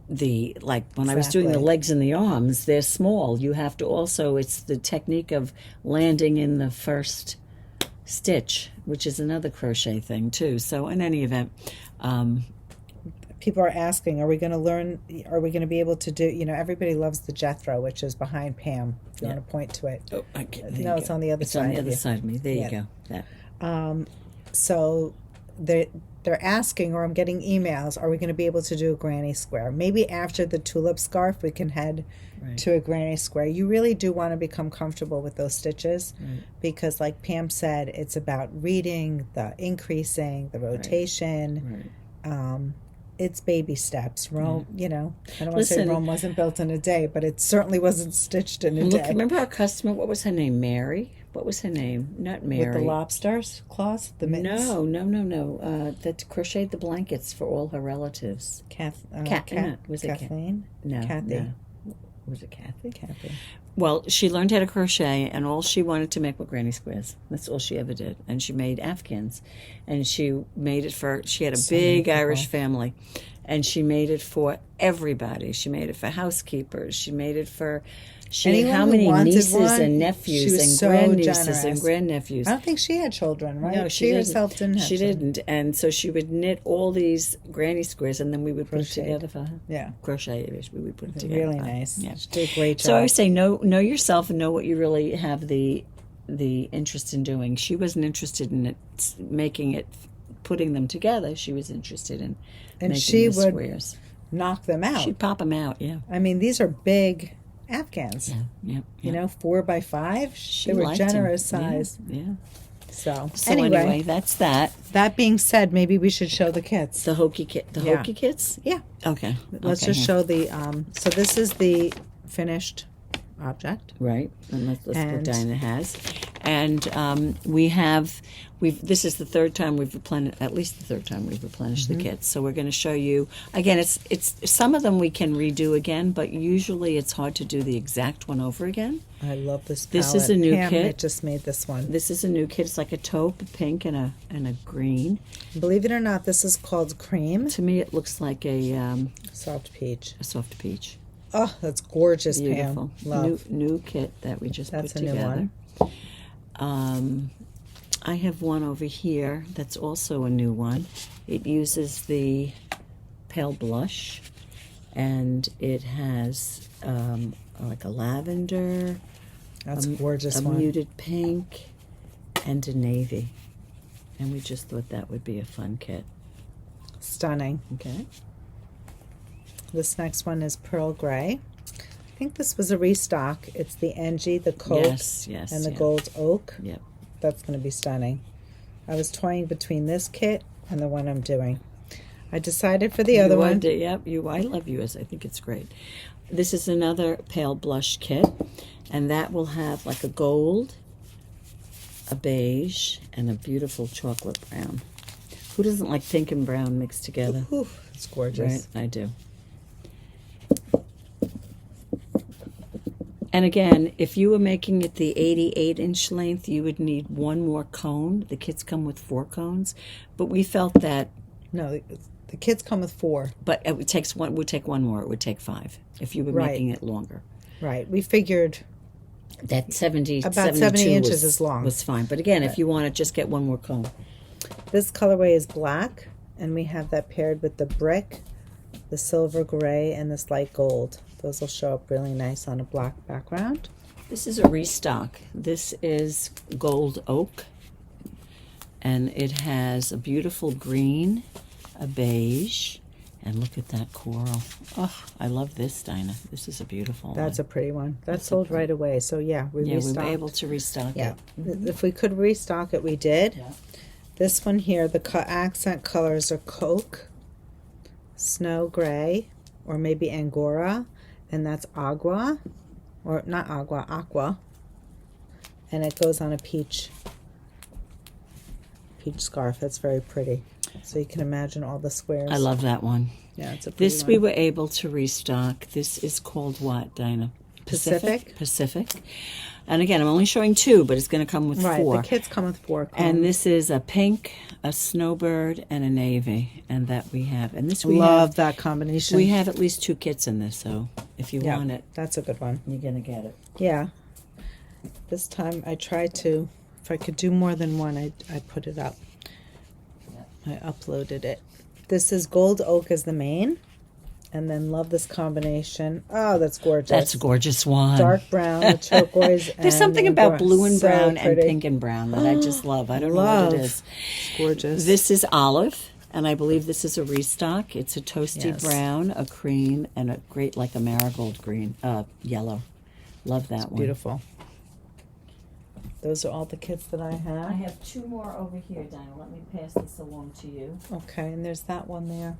When I was doing the legs and the arms, they're small. You have to also, it's the technique of landing in the first stitch, which is another crochet thing too. So in any event, people are asking, are we going to be able to do, everybody loves the Jethro, which is behind Pam. If you want to point to it. Oh, no, it's on the other side. It's on the other side of me. There you go. That. So they're asking, or I'm getting emails, are we going to be able to do a granny square? Maybe after the tulip scarf, we can head to a granny square. You really do want to become comfortable with those stitches because, like Pam said, it's about reading, the increasing, the rotation. It's baby steps. Rome, I don't want to say Rome wasn't built in a day, but it certainly wasn't stitched in a day. Remember our customer, what was her name? Mary? What was her name? Not Mary. With the lobsters claws? The mittens? No. That crocheted the blankets for all her relatives. Kathleen? No. Kathy. No. Was it Kathy? Kathy. Well, she learned how to crochet, and all she wanted to make were granny squares. That's all she ever did. And she made Afghans. And she made it she had a big Irish family. And she made it for everybody. She made it for housekeepers. She made it for... She had how many nieces and nephews and grandnieces and grandnephews. I don't think she had children, right? No, she herself didn't have She children. didn't. And so she would knit all these granny squares, and then we would put it together for her. Yeah. Crochet. We would put it together. Really nice. Yeah. She did a great job. So I say know yourself and know what you really have the interest in doing. She wasn't interested in putting them together. She was interested in making the squares. Knock them out. She'd pop them out, yeah. I mean, these are big Afghans. Yeah. 4 by 5. They were generous size. Yeah. So anyway, that's that. That being said, maybe we should show the kits. The Hokei kit. The Hokei kits? Yeah. Okay. Let's just show the. So this is the finished object. Right. And let's what Dina has. And this is the third time we've replenished, at least the third time we've replenished the kits. So we're going to show you, again, it's some of them we can redo again, but usually it's hard to do the exact one over again. I love this palette. This is a new Pam, kit. I just made this one. This is a new kit. It's like a taupe, a pink, and a green. Believe it or not, this is called Cream. To me, it looks like a Soft peach. soft peach. Oh, that's gorgeous, Beautiful. Pam. Love. New kit that we just That's put a new together. one. I have one over here that's also a new one. It uses the pale blush, and it has like a lavender, That's a gorgeous a one. muted pink, and a navy. And we just thought that would be a fun kit. Stunning. Okay. This next one is Pearl Gray. I think this was a restock. It's the Engie, the Coke, Yes, and the yeah. Gold Oak. Yep. That's going to be stunning. I was toying between this kit and the one I'm doing. I decided for the other one. Yep, I love yours. I think it's great. This is another pale blush kit, and that will have like a gold, a beige, and a beautiful chocolate brown. Who doesn't like pink and brown mixed together? Ooh, it's gorgeous. Right, I do. And again, if you were making it the 88-inch length, you would need one more cone. The kits come with 4 cones, but we felt that. No, the kits come with 4. But it would take one more. It would take 5 if you were Right. making it longer. Right. We figured That 70, about 72 70 inches was, is long. was fine. But again, if you want to just get one more cone. this colorway is black, and we have that paired with the brick, the silver gray, and this light gold. Those will show up really nice on a black background. This is a restock. This is gold oak, and it has a beautiful green, a beige, and look at that coral. Oh, I love this, Dina. This is a beautiful That's a one. pretty one. That sold right away. So yeah, we Yeah, we restocked. were able to restock Yeah, it. if we could restock it, we did. Yeah. This one here, the accent colors are Coke, Snow Gray, or maybe Angora, and that's Agua, or not Agua, Aqua, and it goes on a peach scarf. That's very pretty. So you can imagine all the squares. I love that one. Yeah, it's a pretty This one. we were able to restock. This is called what, Dinah? Pacific. Pacific. And again, I'm only showing 2, but it's going to come with Right, 4. the kits come with 4 cones. And this is a pink, a snowbird, and a navy, and that we have. And this love that combination. We have at least 2 kits in this, so if you want it, that's a good one. you're going to get it. Yeah. This time I tried to, if I could do more than one, I'd put it up. I uploaded it. This is Gold Oak as the main. And then love this combination. Oh, that's gorgeous. That's a gorgeous one. Dark brown with turquoise. There's something and about blue and so brown and pretty. pink and brown that I just love. I don't know Love. what it is. It's gorgeous. This is olive, and I believe this is a restock. It's a toasty Yes. brown, a cream, and a great, like a marigold green, yellow. Love that one. beautiful. Those are all the kits that I I have. have 2 more over here, Dinah. Let me pass this along to you. Okay, and there's that one there.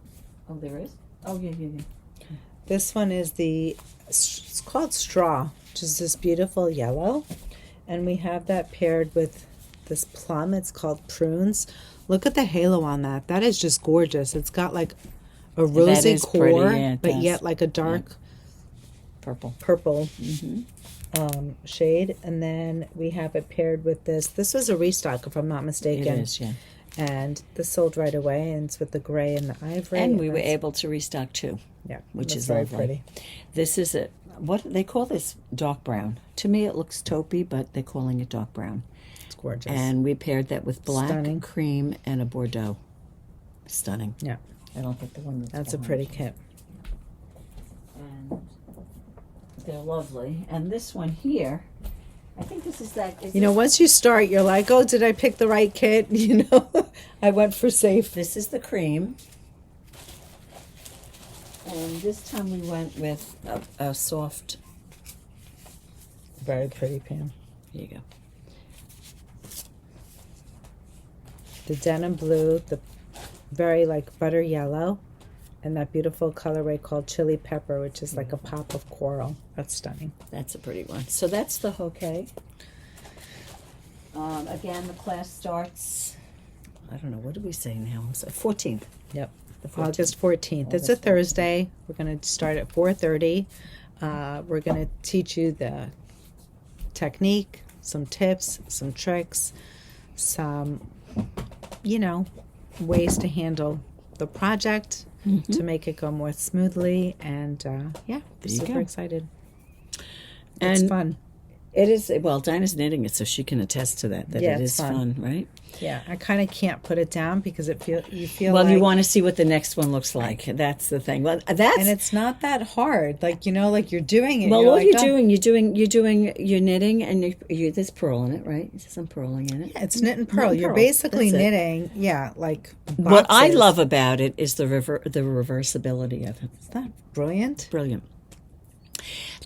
Oh, there is? Oh, yeah. This one is it's called Straw, which is this beautiful yellow. And we have that paired with this plum. It's called Prunes. Look at the halo on that. That is just gorgeous. It's got like a rosy is core, pretty, yeah, it but does. yet like a dark Purple. purple Mm-hmm. shade. And then we have it paired with this. This was a restock, if I'm not It mistaken. is, yeah. And this sold right away, and it's with the gray and the ivory. And we were That's- able to restock 2. yeah, which that's is very lovely. pretty. This is what they call this, dark brown. To me, it looks taupey, but they're calling it dark brown. It's gorgeous. And we paired that with black, Stunning. cream, and a Bordeaux. Stunning. Yeah, I don't think the one that's a behind pretty you. kit. And they're lovely. And this one here, I think this is that. You know, once you start, you're like, oh, did I pick the right kit? You know, I went for safe. This is the cream. And this time we went with a soft. Very pretty, Pam. Here you go. The denim blue, the very like butter yellow, and that beautiful colorway called chili pepper, which is like a pop of coral. That's stunning. That's a pretty one. So that's the Hokei. Again, the class starts, I don't know, what did we say now? 14th. Yep. The 14th. August 14th. It's a August 14th. Thursday. We're going to start at 4:30. We're going to teach you the technique, some tips, some tricks, some, ways to handle the project to make it go more smoothly. And we're super excited. It's fun. It is, well, Dinah's knitting it, so she can attest to that it is fun, right? Yeah, I kind of can't put it down because you feel well, like... you want to see what the next one looks like. That's the thing. Well, and it's not that hard. Like, like you're doing it. Well, all you're doing, you're knitting, and there's purl in it, right? There's some purling in it. Yeah, it's knit and purl. You're basically knitting, like boxes. What I love about it is the reversibility of it. Is that brilliant? Brilliant.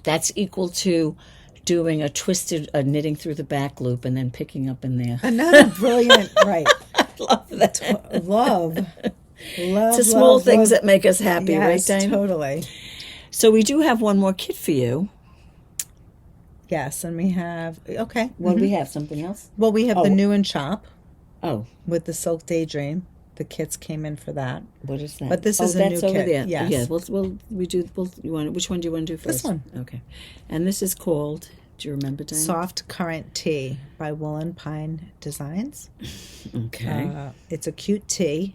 That's equal to doing a knitting through the back loop and then picking up in there. Another brilliant, right. I love that. Love. It's the small things that make us happy, right, Dina? Totally. So we do have one more kit for you. Yes, and we have, okay. Well, we have something else? Well, we have the new and shop. Oh. With the Silk Daydream. The kits came in for that. What is that? But this is a new over kit. there. Yes. Yeah. Which one do you want to do first? This one. Okay. And this is called. Do you remember, Dina? Soft Current Tee by Wool&Pine Designs. Okay. It's a cute tee.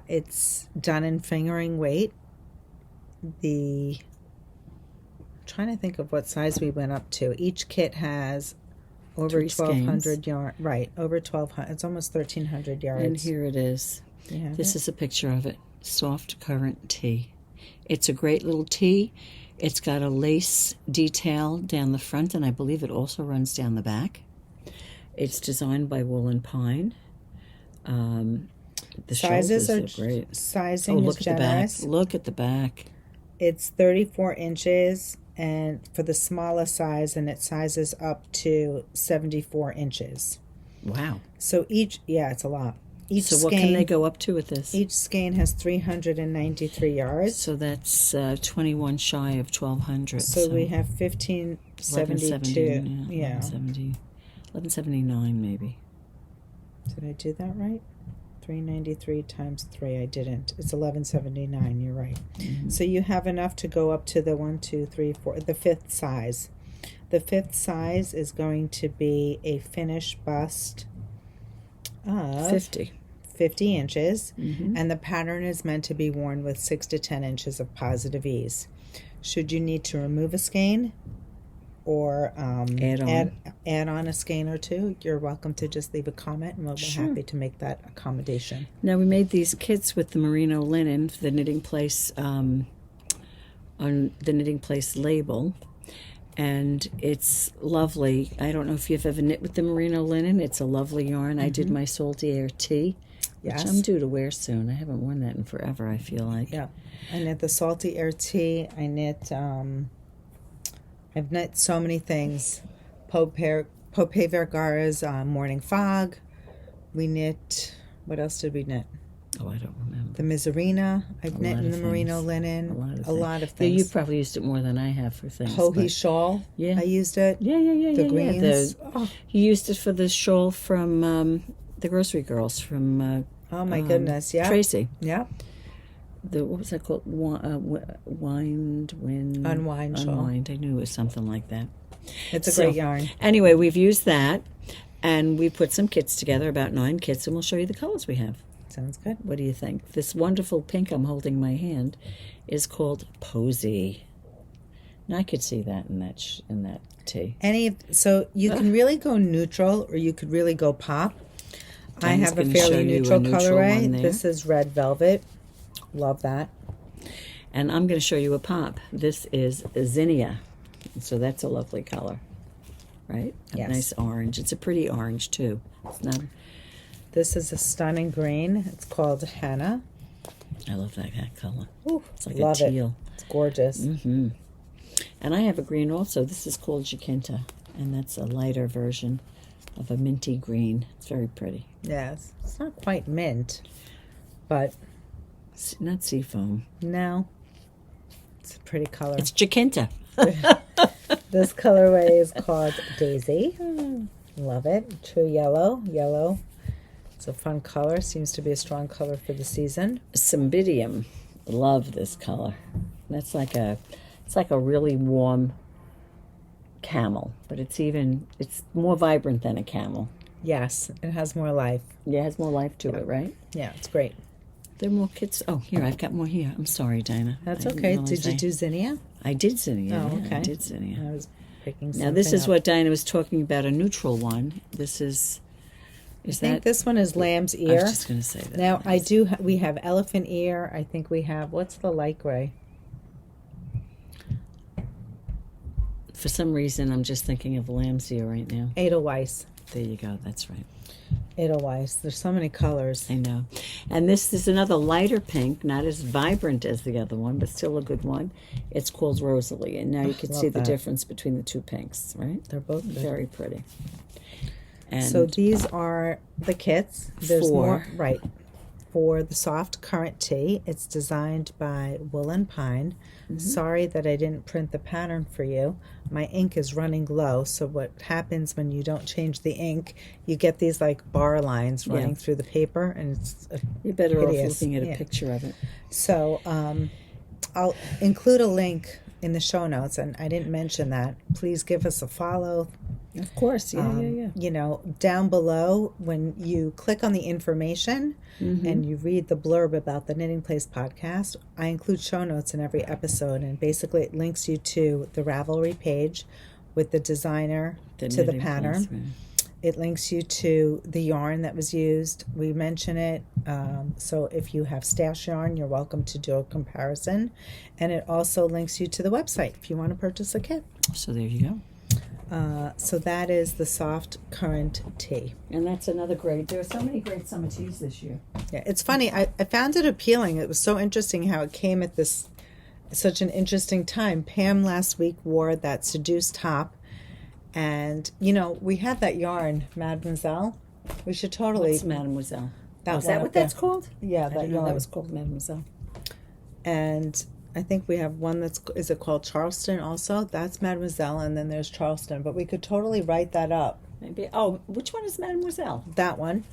It's done in fingering weight. I'm trying to think of what size we went up to. Each kit has over 1,200 yards. Right, over 1,200. It's almost 1,300 yards. And here it is. This is a picture of it. Soft Current Tee. It's a great little tee. It's got a lace detail down the front, and I believe it also runs down the back. It's designed by Wool&Pine. The sizes are great. Sizing look is at generous. the back. Look at the back. It's 34 inches, and for the smaller size, and it sizes up to 74 inches. Wow. So it's a lot. So what can they go up to with this? Each skein has 393 yards. So that's 21 shy of 1,200. So we have 1,572. 1179 maybe. Did I do that right? 393 times 3. I didn't. It's 1179. You're right. Mm-hmm. So you have enough to go up to the the fifth size. The fifth size is going to be a finished bust of 50 inches, and the pattern is meant to be worn with 6 to 10 inches of positive ease. Should you need to remove a skein or add on a skein or two, you're welcome to just leave a comment, and we'll be happy to make that accommodation. Now, we made these kits with the Merino linen, the Knitting Place, on the Knitting Place label. And it's lovely. I don't know if you've ever knit with the Merino linen. It's a lovely yarn. I did my Salty Air Tee, which I'm due to wear soon. I haven't worn that in forever, I feel like. Yeah. I knit the Salty Air Tee. I knit, I've knit so many things. Pope Vergara's Morning Fog. We knit, what else did we knit? Oh, I don't remember. The Miserina. I've knit in the Merino linen. A lot of things. Yeah, you've probably used it more than I have for things. Hokei Shawl. Yeah. I used it. Yeah. The greens. You used it for the shawl from the Grocery Girls from oh my goodness, yeah. Tracy. Yeah. What was that called? Unwind Shawl. I knew it was something like that. It's a great yarn. Anyway, we've used that, and we put some kits together, about 9 kits, and we'll show you the colors we have. Sounds good. What do you think? This wonderful pink I'm holding in my hand is called Posy. Now I could see that in that tee. So you can really go neutral, or you could really go pop. I have a fairly neutral colorway. This is Red Velvet. Love that. And I'm going to show you a pop. This is Zinnia. So that's a lovely color, right? A nice orange. It's a pretty orange too. It's not. This is a stunning green. It's called Henna. I love that color. Ooh, it's like love a teal. It's gorgeous. Mm-hmm. And I have a green also. This is called Jacinta, and that's a lighter version of a minty green. It's very pretty. Yes, it's not quite mint, but not seafoam. No, it's a pretty color. It's Jacinta. This colorway is called Daisy. Love it. True yellow. Yellow. It's a fun color. Seems to be a strong color for the season. Cymbidium. Love this color. It's like a really warm camel, but it's more vibrant than a camel. Yes, it has more life. Yeah, it has more life to it, right? Yeah, it's great. There are more kits. Oh, here, I've got more here. I'm sorry, Dina. That's okay. Did you do zinnia? I did zinnia. Oh, yeah, okay. I did zinnia. I was picking something Now, this is up. what Dina was talking about, a neutral one. This is I think this one is lamb's ear. I was just going to say that. Now, we have elephant ear. I think we have, what's the light gray? For some reason, I'm just thinking of lamb's ear right now. Edelweiss. There you go. That's right. Edelweiss. There's so many colors. I know. And this is another lighter pink, not as vibrant as the other one, but still a good one. It's called Rosalie. And now you can love see the that. difference between the two pinks, right? They're both good. Very pretty. And So these are the kits. There's more, 4. right, for the soft current tee. It's designed by wool&pine. Sorry that I didn't print the pattern for you. My ink is running low, so what happens when you don't change the ink, you get these like bar lines running through the paper, and it's you're better off hideous. looking at a Yeah. picture of it. So I'll include a link in the show notes, and I didn't mention that. Please give us a follow. Of course, yeah. You know, down below, when you click on the information and you read the blurb about the Knitting Place podcast, I include show notes in every episode, and basically it links you to the Ravelry page with the designer to the Knitting pattern. Place, right. It links you to the yarn that was used. We mention it. So if you have stash yarn, you're welcome to do a comparison. And it also links you to the website if you want to purchase a kit. So there you go. So that is the soft current tee. And that's another great. There are so many great summer teas this year. Yeah, it's funny. I found it appealing. It was so interesting how it came at such an interesting time. Pam last week wore that Seduce top. And, you know, we had that yarn, Mademoiselle. We should totally... What's Mademoiselle? That Is that one what up there. that's called? Yeah, I that didn't know yarn. that was called Mademoiselle. And I think we have one is it called Charleston also? That's Mademoiselle, and then there's Charleston. But we could totally write that up. Maybe. Oh, which one is Mademoiselle? That one.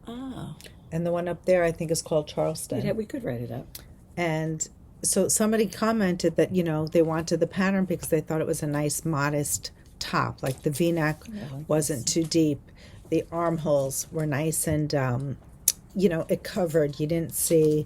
Oh. And the one up there I think is called Charleston. Yeah, we could write it up. And so somebody commented that, you know, they wanted the pattern because they thought it was a nice, modest top. Like the V-neck wasn't too deep. The armholes were nice and, you know, it covered. You didn't see...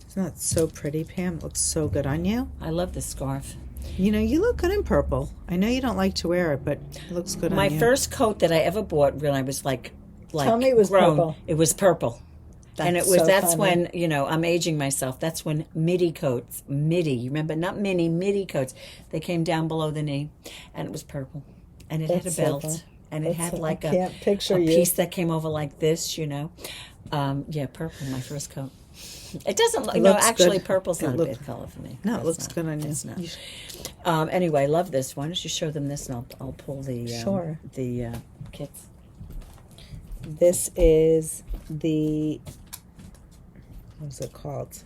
It's not so pretty, Pam. It looks so good on you. I love this scarf. You know, you look good in purple. I know you don't like to wear it, but it looks good on you. My first coat that I ever bought when I was like Tell me it was grown, purple. it was purple. And That's so that's funny. when, you know, I'm aging myself. That's when midi coats, you remember, not midi coats, they came down below the knee, and it was purple. And it had a That's so belt. fun. And it had like I a can't picture you. piece that came over like this, you know. Yeah, purple, my first coat. It doesn't look, no, looks actually good. purple's not It a looks- bad color for me. No, it That's looks not- good on you. It's not. You Anyway, love this. Why don't you show them this, and I'll pull the Sure. the kits. This is the, what's it called?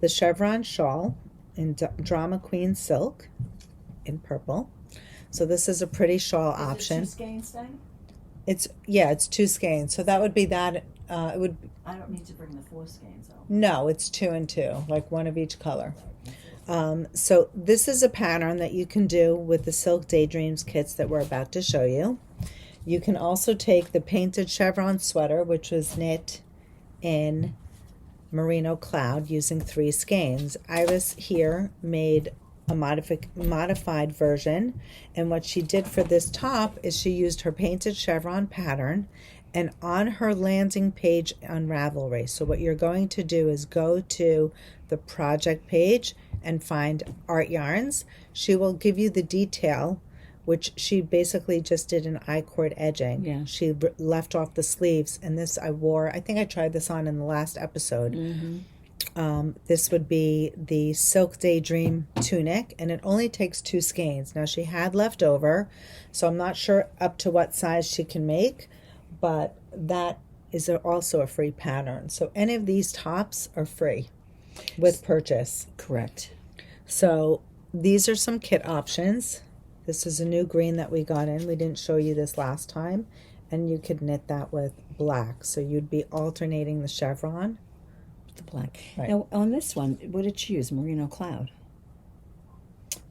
The Chevron shawl in Drama Queen silk in purple. So this is a pretty shawl option. It's 2 skeins. So that would be that. It would. I don't need to bring the 4 skeins out. No, it's 2 and 2, like one of each color. So this is a pattern that you can do with the Silk Daydreams kits that we're about to show you. You can also take the Painted Chevron sweater, which was knit in Merino Cloud using 3 skeins. Iris here made a modified version, and what she did for this top is she used her Painted Chevron pattern, and on her landing page on Ravelry. So what you're going to do is go to the project page and find art yarns. She will give you the detail, which she basically just did an I-cord edging. Yeah. She left off the sleeves, and this I wore. I think I tried this on in the last episode. This would be the Silk Daydream tunic, and it only takes 2 skeins. Now she had left over, so I'm not sure up to what size she can make, but that is also a free pattern. So any of these tops are free with purchase. Correct. So these are some kit options. This is a new green that we got in. We didn't show you this last time. And you could knit that with black. So you'd be alternating the chevron. The black. Right. Now, on this one, what did she use? Merino cloud.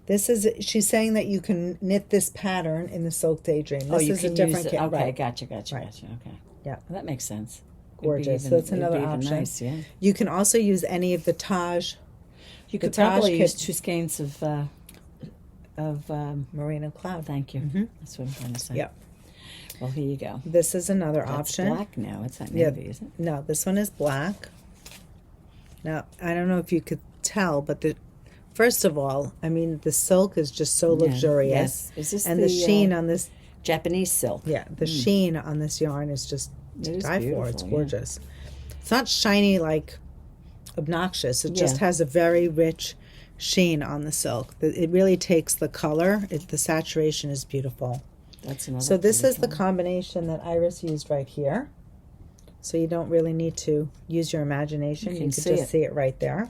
She's saying that you can knit this pattern in the silk daydream. This you is can a different use it. kit. Okay, Right. gotcha. Right. Okay. Yeah. Well, that makes sense. Gorgeous. So that's another option. Nice, yeah. You can also use any of the Taj. You The could Taj probably use kit. 2 skeins of Merino cloud. thank you. That's what I'm trying to say. Yep. Well, here you go. This is another That's option. black now. It's not Yeah. navy, is it? No, this one is black. Now, I don't know if you could tell, but first of all, I mean, the silk is just so Yeah. luxurious. Yes. Is this And the sheen on this, Japanese silk? the sheen on this yarn is just It to is die for. beautiful, It's yeah. gorgeous. It's not shiny like obnoxious. It just Yeah. has a very rich sheen on the silk. It really takes the color. The saturation is beautiful. That's another. So this pretty is the color. combination that Iris used right here. So you don't really need to use your imagination. You You can could see just it. see it right there.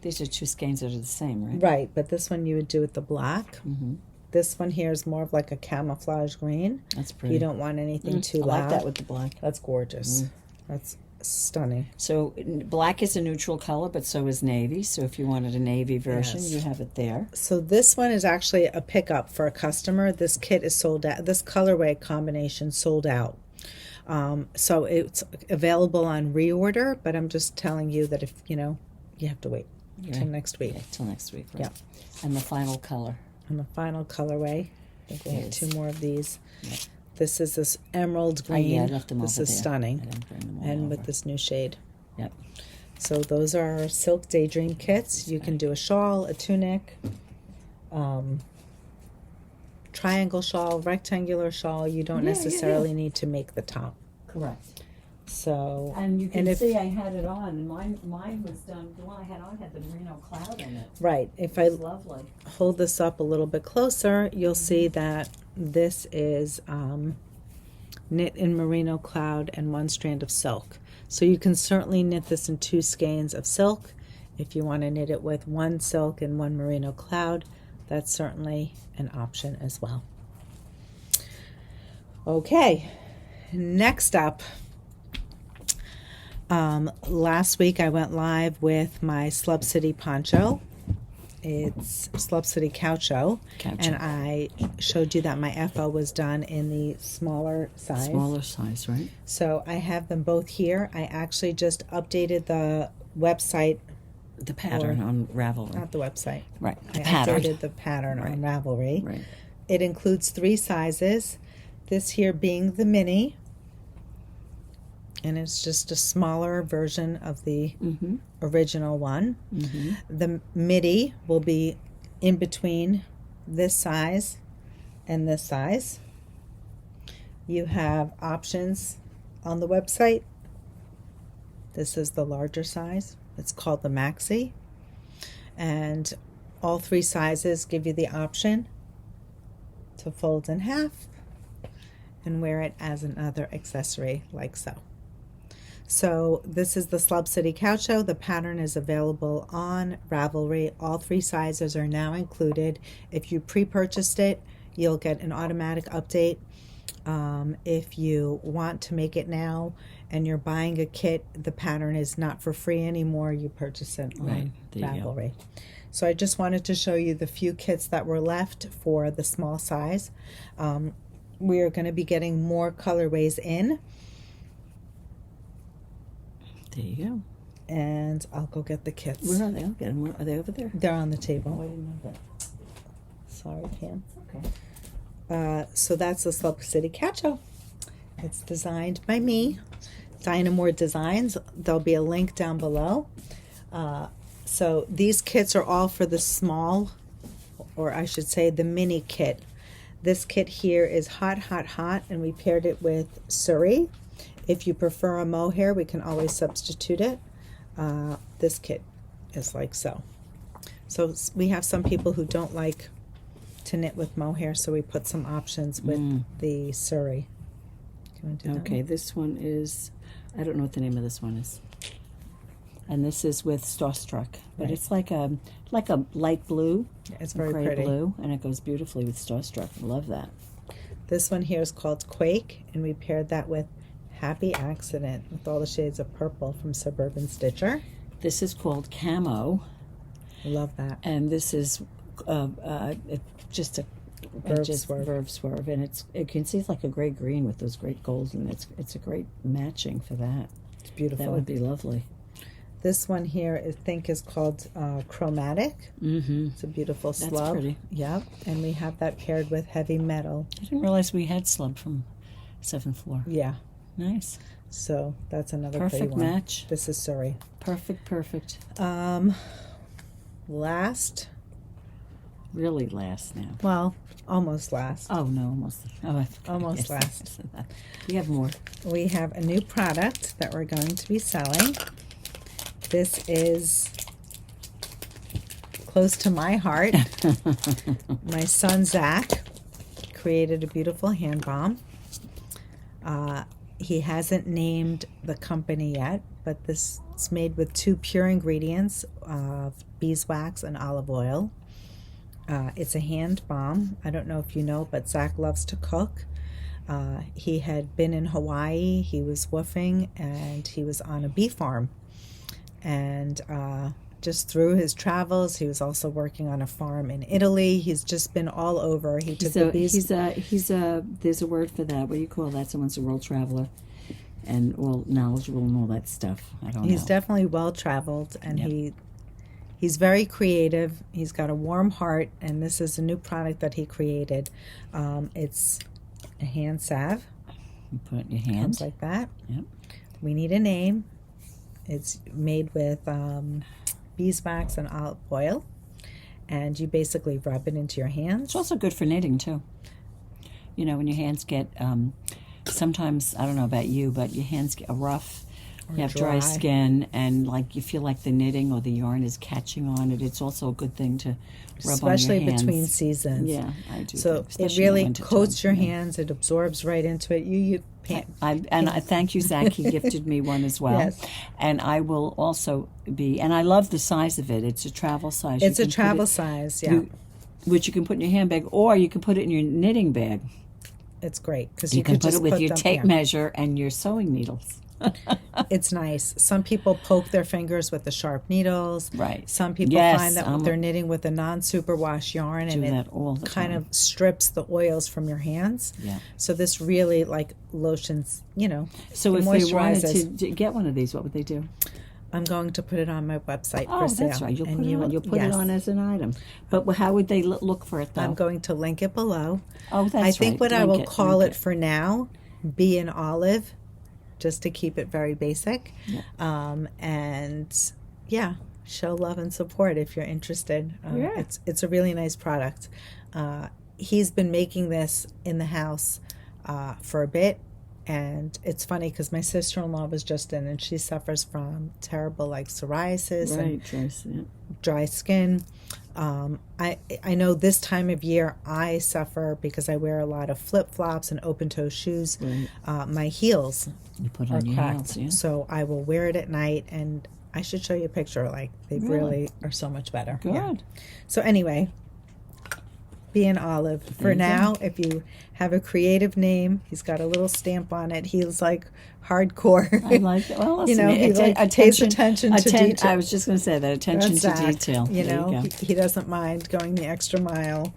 These are 2 skeins that are the same, right? Right, but this one you would do with the black. Mm-hmm. This one here is more of like a camouflage green. That's pretty. You don't want anything too I loud. like that with the black. That's gorgeous. That's stunning. So black is a neutral color, but so is navy. So if you wanted a navy version, Yes. you have it there. So this one is actually a pickup for a customer. This kit is sold out. This colorway combination sold out. So it's available on reorder, but I'm just telling you that if, you have to wait till next week. Okay, till next week. Right? Yeah. And the final color. And the final colorway, I think we have Is- 2 more of these. Yeah. This is this emerald Oh, yeah, I green. left them This over is there. stunning. I didn't bring them all And over. with this new shade. Yep. So those are our silk daydream kits. You can do a shawl, a tunic, triangle shawl, rectangular shawl. You don't Yeah, necessarily need to make the top. Correct. So And you can And if- see I had it on, and mine was done. The one I had on had the merino cloud in it. right, if It's I lovely. hold this up a little bit closer, you'll see that this is knit in merino cloud and 1 strand of silk. So you can certainly knit this in 2 skeins of silk. If you want to knit it with 1 silk and 1 merino cloud, that's certainly an option as well. Okay, next up. Last week I went live with my Slub City poncho. It's Slub City Caucho. And I showed you that my FO was done in the smaller size. Smaller size, right? So I have them both here. I actually just updated the website, The pattern on Ravelry. not the website. Right. The I pattern. updated the pattern on Ravelry. Right. It includes 3 sizes. This here being the mini. And it's just a smaller version of the Mm-hmm. original one. Mm-hmm. The midi will be in between this size and this size. You have options on the website. This is the larger size. It's called the maxi. And all 3 sizes give you the option to fold in half and wear it as another accessory like so. So this is the Slub City Caucho. The pattern is available on Ravelry. All 3 sizes are now included. If you pre-purchased it, you'll get an automatic update. If you want to make it now and you're buying a kit, the pattern is not for free anymore. You purchase it on Right. There you go. Ravelry. So I just wanted to show you the few kits that were left for the small size. We are going to be getting more colorways in. There you go. And I'll go get the kits. Where are they? I'll get them. Are they over there? They're on the Oh, I table. didn't know that. Sorry, Pam. Okay. So that's the Slub City Caucho. It's designed by me, Dina Moore Designs. There'll be a link down below. So these kits are all for the small, or I should say the mini kit. This kit here is hot, hot, hot, and we paired it with Surrey. If you prefer a mohair, we can always substitute it. This kit is like so. So we have some people who don't like to knit with mohair, so we put some options with the Surrey. Do you want to do that Okay, one? this one is, I don't know what the name of this one is. And this is with Starstruck, but Right. it's like a light blue, It's a very gray pretty. blue, and it goes beautifully with Starstruck. I love that. This one here is called Quake, and we paired that with Happy Accident with all the shades of purple from Suburban Stitcher. This is called Camo, Love that. and this is just a Verve swerve, and you can see it's like a gray green with those great golds, and it's a great matching for that. It's beautiful. That would be lovely. This one here, I think, is called Chromatic. Mm-hmm. It's a beautiful That's slub. pretty. Yep, and we have that paired with Heavy Metal. I didn't realize we had Slub from 7th floor. Yeah, Nice. so that's another pretty Perfect one. match. This is Surrey. Perfect. Last, Really last now. well, almost last. Oh, no, almost. Oh, Almost yes, last. You have more. We have a new product that we're going to be selling. This is close to my heart. My son Zach created a beautiful hand balm. He hasn't named the company yet, but this is made with 2 pure ingredients of beeswax and olive oil. It's a hand balm. I don't know if you know, but Zach loves to cook. He had been in Hawaii, he was woofing, and he was on a bee farm. And just through his travels, he was also working on a farm in Italy. He's just been all over. There's a word for that. What do you call that? Someone's a world traveler and knowledgeable and all that stuff. I don't know. He's definitely well traveled, and Yep. he's very creative. He's got a warm heart, and this is a new product that he created. It's a hand salve. You put it in your hand. Comes like that. Yep. We need a name. It's made with beeswax and olive oil, and you basically rub it into your hands. It's also good for knitting too. You know, when your hands get sometimes, I don't know about you, but your hands get rough. You have dry skin, and like you feel like the knitting or the yarn is catching on it. It's also a good thing to rub Especially on your hands. between seasons. Yeah, I do. So too, it especially in the really wintertime. coats your Yeah. hands. It absorbs right into it. You can't. I thank you, Zach. He gifted me one as well. Yes. And I will also and I love the size of it. It's a travel size. It's You a can put travel it- size, yeah. which you can put in your handbag, or you can put it in your knitting bag. It's great because You you can could put just it with put your them, tape yeah. measure and your sewing needles. It's nice. Some people poke their fingers with the sharp needles. Right. Some people Yes, find that they're knitting with a non-superwash yarn, and that it all the kind time. of strips the oils from your hands. Yeah. So this really like lotions, So it if they wanted moisturizes. to get one of these, what would they do? I'm going to put it on my website Oh, for sale. that's right. You'll and put it on. You'll put yes. it on as an item. But how would they look for it though? I'm going to link it below. Oh, that's I think right. what I Link will call link it for now, Bee and Olive, just to keep it very basic. Yeah. And yeah, show love and support if you're interested. Yeah. It's a really nice product. He's been making this in the house for a bit. And it's funny because my sister-in-law was just in, and she suffers from terrible like psoriasis and dry skin. I know this time of year I suffer because I wear a lot of flip-flops and open-toe shoes. Right. My heels You put are on your cracked, heels, yeah. so I will wear it at night, and I should show you a picture. Like they really are so much better. Good. Yeah. So anyway, Bee and Olive. For you now, if you have a creative name, he's got a little stamp on it. He's like hardcore. I like that. Well, listen, he pays attention to detail. I was just going to say that attention That's to Zach. detail. You There know, go. he doesn't mind going the extra mile,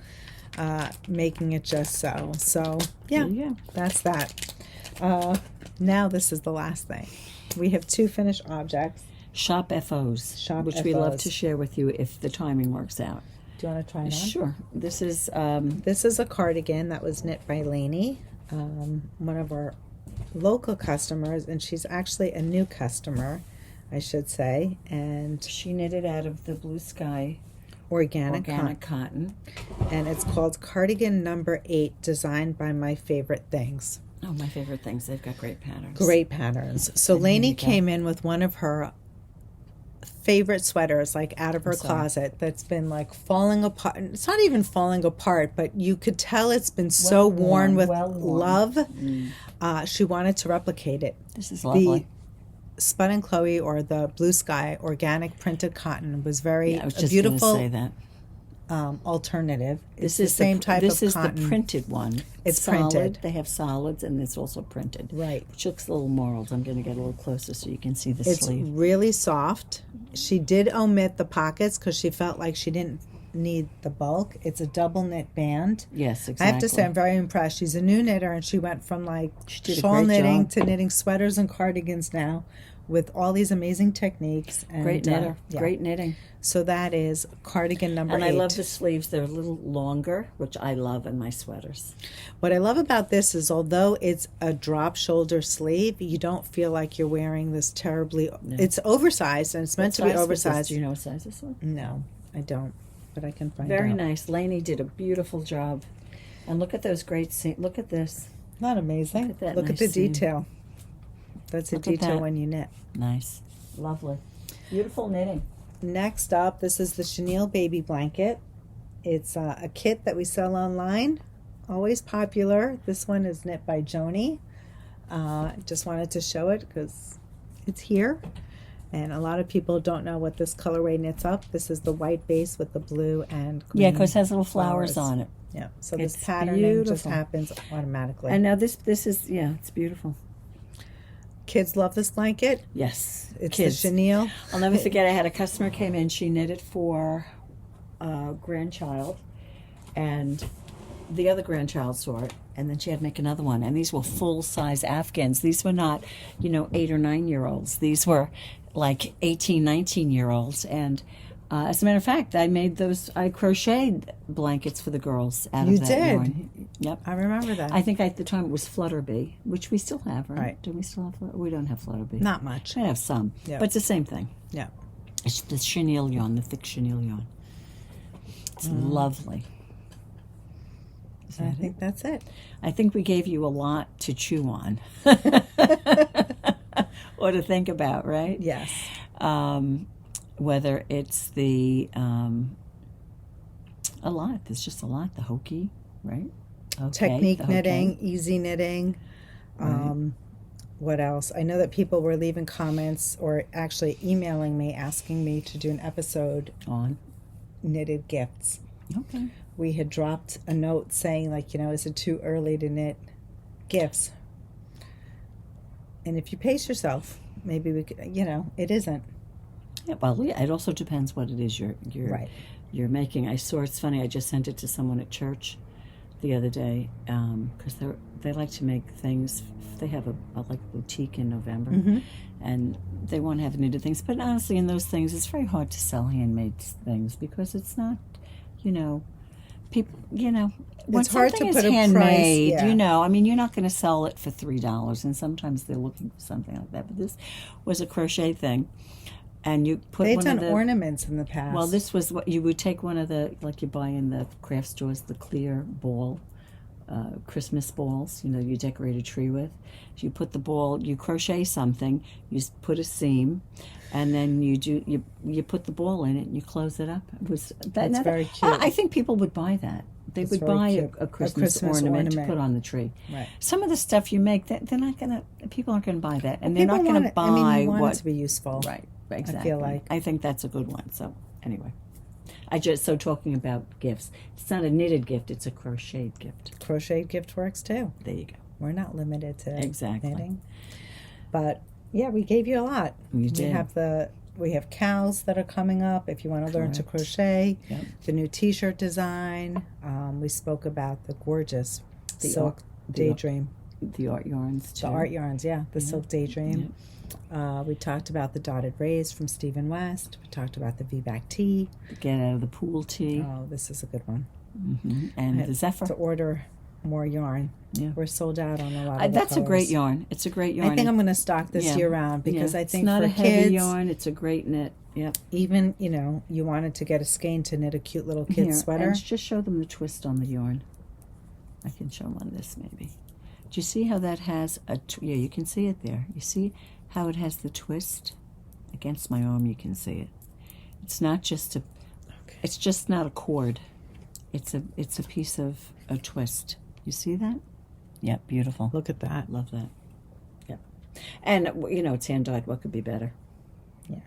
making it just so. So yeah, There you go. that's that. Now this is the last thing. We have 2 finished objects. Shop FOs, Shop which we love FOs. to share with you if the timing works out. Do you want to try it on? Sure. This is This is a cardigan that was knit by Lainey, one of our local customers, and she's actually a new customer, I should say, and she knitted out of the Blue Sky organic cotton. and it's called Cardigan Number 8, designed by My Favorite Things. Oh, my favorite things. They've got great patterns. Great patterns. So Lainey came in with one of her favorite sweaters, like out of her closet, that's been like falling apart. It's not even falling apart, but you could tell it's been so worn with well worn. love. She wanted to replicate it. This is lovely. Spun and Chloe, or the Blue Sky organic printed cotton, was very Yeah, I was a just beautiful going to say that. Alternative. This It's is the same type This of is cotton. the printed one. It's solid. printed. They have solids, and it's also printed. Right. Which looks a little marled. I'm going to get a little closer so you can see the It's sleeve. really soft. She did omit the pockets because she felt like she didn't need the bulk. It's a double knit band. Yes, exactly. I have to say, I'm very impressed. She's a new knitter, and she went from like She did a shawl great knitting job. to knitting sweaters and cardigans now, with all these amazing techniques. And, Great knitter. yeah. Great knitting. So that is cardigan number 8. And I love the sleeves. They're a little longer, which I love in my sweaters. What I love about this is, although it's a drop shoulder sleeve, you don't feel like you're wearing this terribly. No. It's oversized, and it's meant to be What size is this? oversized. Do you know what size this one? No, I don't, but I can find Very out. nice. Lainey did a beautiful job. And look at those great look at this. Not amazing. Look at that Look at nice the seam. detail. That's a Look at detail that. when you knit. Nice. Lovely. Beautiful knitting. Next up, this is the chenille baby blanket. It's a kit that we sell online. Always popular. This one is knit by Joni. Just wanted to show it because it's here. And a lot of people don't know what this colorway knits up. This is the white base with the blue and green. Yeah, because it has little flowers on it. Yeah, so It's this patterning just beautiful. happens automatically. And now this is, yeah, it's beautiful. Kids love this blanket. Yes. It's Kids. the chenille. I'll never forget, I had a customer came in, she knitted for a grandchild, and the other grandchild saw it, and then she had to make another one. And these were full-size Afghans. These were not, 8 or 9-year-olds. These were like 18, 19-year-olds. And as a matter of fact, I crocheted blankets for the girls out You of that did? yarn. Yep. I remember that. I think at the time it was Flutterbee, which we still have, right? Right. Do we still have Flutterbee? We don't have Flutterbee. Not much. I have some, Yeah. but it's the same thing. Yeah. It's the chenille yarn, the thick chenille yarn. It's lovely. Is I that it? think that's it. I think we gave you a lot to chew on or to think about, right? Yes. Whether it's the a lot. There's just a lot. The Hokei, right? Okay, Technique the knitting, Hokei. easy knitting. What else? I know that people were leaving comments or actually emailing me asking me to do an episode On. knitted gifts. Okay. We had dropped a note saying, like, is it too early to knit gifts? And if you pace yourself, maybe we could, it isn't. Yeah, well, yeah, it also depends what it is you're Right. you're making. I saw, it's funny, I just sent it to someone at church the other day because they like to make things. They have a boutique in November, Mm-hmm. and they want to have knitted things. But honestly, in those things, it's very hard to sell handmade things because it's not, people, when It's hard to something put is a price, handmade, yeah. you're not going to sell it for $3, and sometimes they're looking for something like that. But this was a crochet thing, and you put They've one done of the ornaments in the past. well, this was what you would take one of the, like you buy in the craft stores, the clear ball, Christmas balls, you decorate a tree with. You put the ball, you crochet something, you put a seam, and then you put the ball in it and you close it up. It was That's very cute. I think people would buy that. They That's would very buy cute. a Christmas ornament to put on the tree. Right. Some of the stuff you make, people aren't going to buy that, and they're People not going to want it- buy you want what it to be useful. Right, exactly. like. I think that's a good one. So anyway, talking about gifts. It's not a knitted gift; it's a crocheted gift. Crocheted gift works too. There you go. We're not limited to Exactly. knitting. But yeah, we gave you a lot. You did. We have cows that are coming up if you want to learn to Correct. crochet. Yep. The new T-shirt design. We spoke about the gorgeous The silk art- daydream. The art yarns too. The art yarns, yeah. The silk daydream. Yep. We talked about the dotted rays from Stephen West. We talked about the V-back tee. Get out of the pool tee. Oh, this is a good one. And I the had Zephyr. to order more yarn. Yeah. We're sold out on a lot of the That's a great colors. yarn. It's a great yarn. I think I'm going to stock this Yeah. year round because Yeah. I think it's not for a heavy kids, yarn. It's a great knit. Yep. even you wanted to get a skein to knit a cute little kid Here, sweater. and just show them the twist on the yarn. I can show them on this maybe. Do you see how that has yeah, you can see it there. You see how it has the twist? Against my arm you can see it. It's not just it's just not a cord. It's a piece of a twist. You see that? Yep, beautiful. Look at that. Love that. Yep. And, you know, it's hand-dyed. What could be better? Yeah.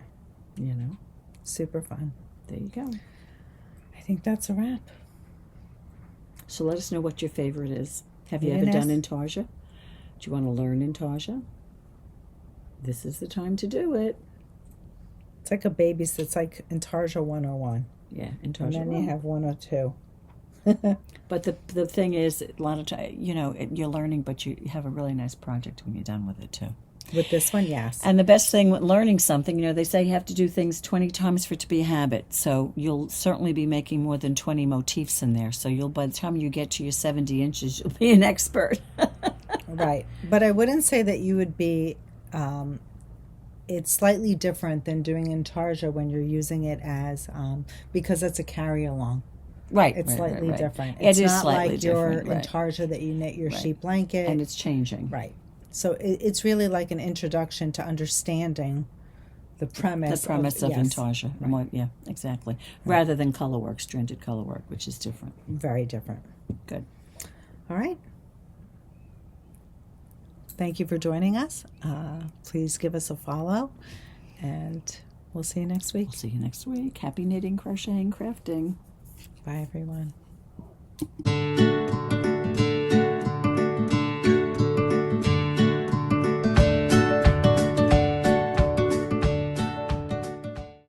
You know? Super fun. There you go. I think that's a wrap. So let us know what your favorite is. Have you Yes. ever done intarsia? Do you want to learn intarsia? This is the time to do it. It's like a baby's. It's like Intarsia 101. Yeah, And intarsia. then you have 102. But the thing is, a lot of times, you know, you're learning, but you have a really nice project when you're done with it, too. With this one, yes. And the best thing with learning something, you know, they say you have to do things 20 times for it to be a habit. So you'll certainly be making more than 20 motifs in there. So you'll, by the time you get to your 70 inches, you'll be an expert. Right. But I wouldn't say that you would be... it's slightly different than doing intarsia when you're using it as... because it's a carry-along. Right. It's right, slightly right. different. It It's is not slightly like your different, right. intarsia that you knit your Right. sheep blanket. And it's changing. Right. So it's really like an introduction to understanding the premise. The premise of yes, intarsia. Right. What, yeah, exactly. Rather than color work, stranded color work, which is different. Very different. Good. All right. Thank you for joining us. Please give us a follow, and we'll see you next week. We'll see you next week. Happy knitting, crocheting, crafting. Bye, everyone.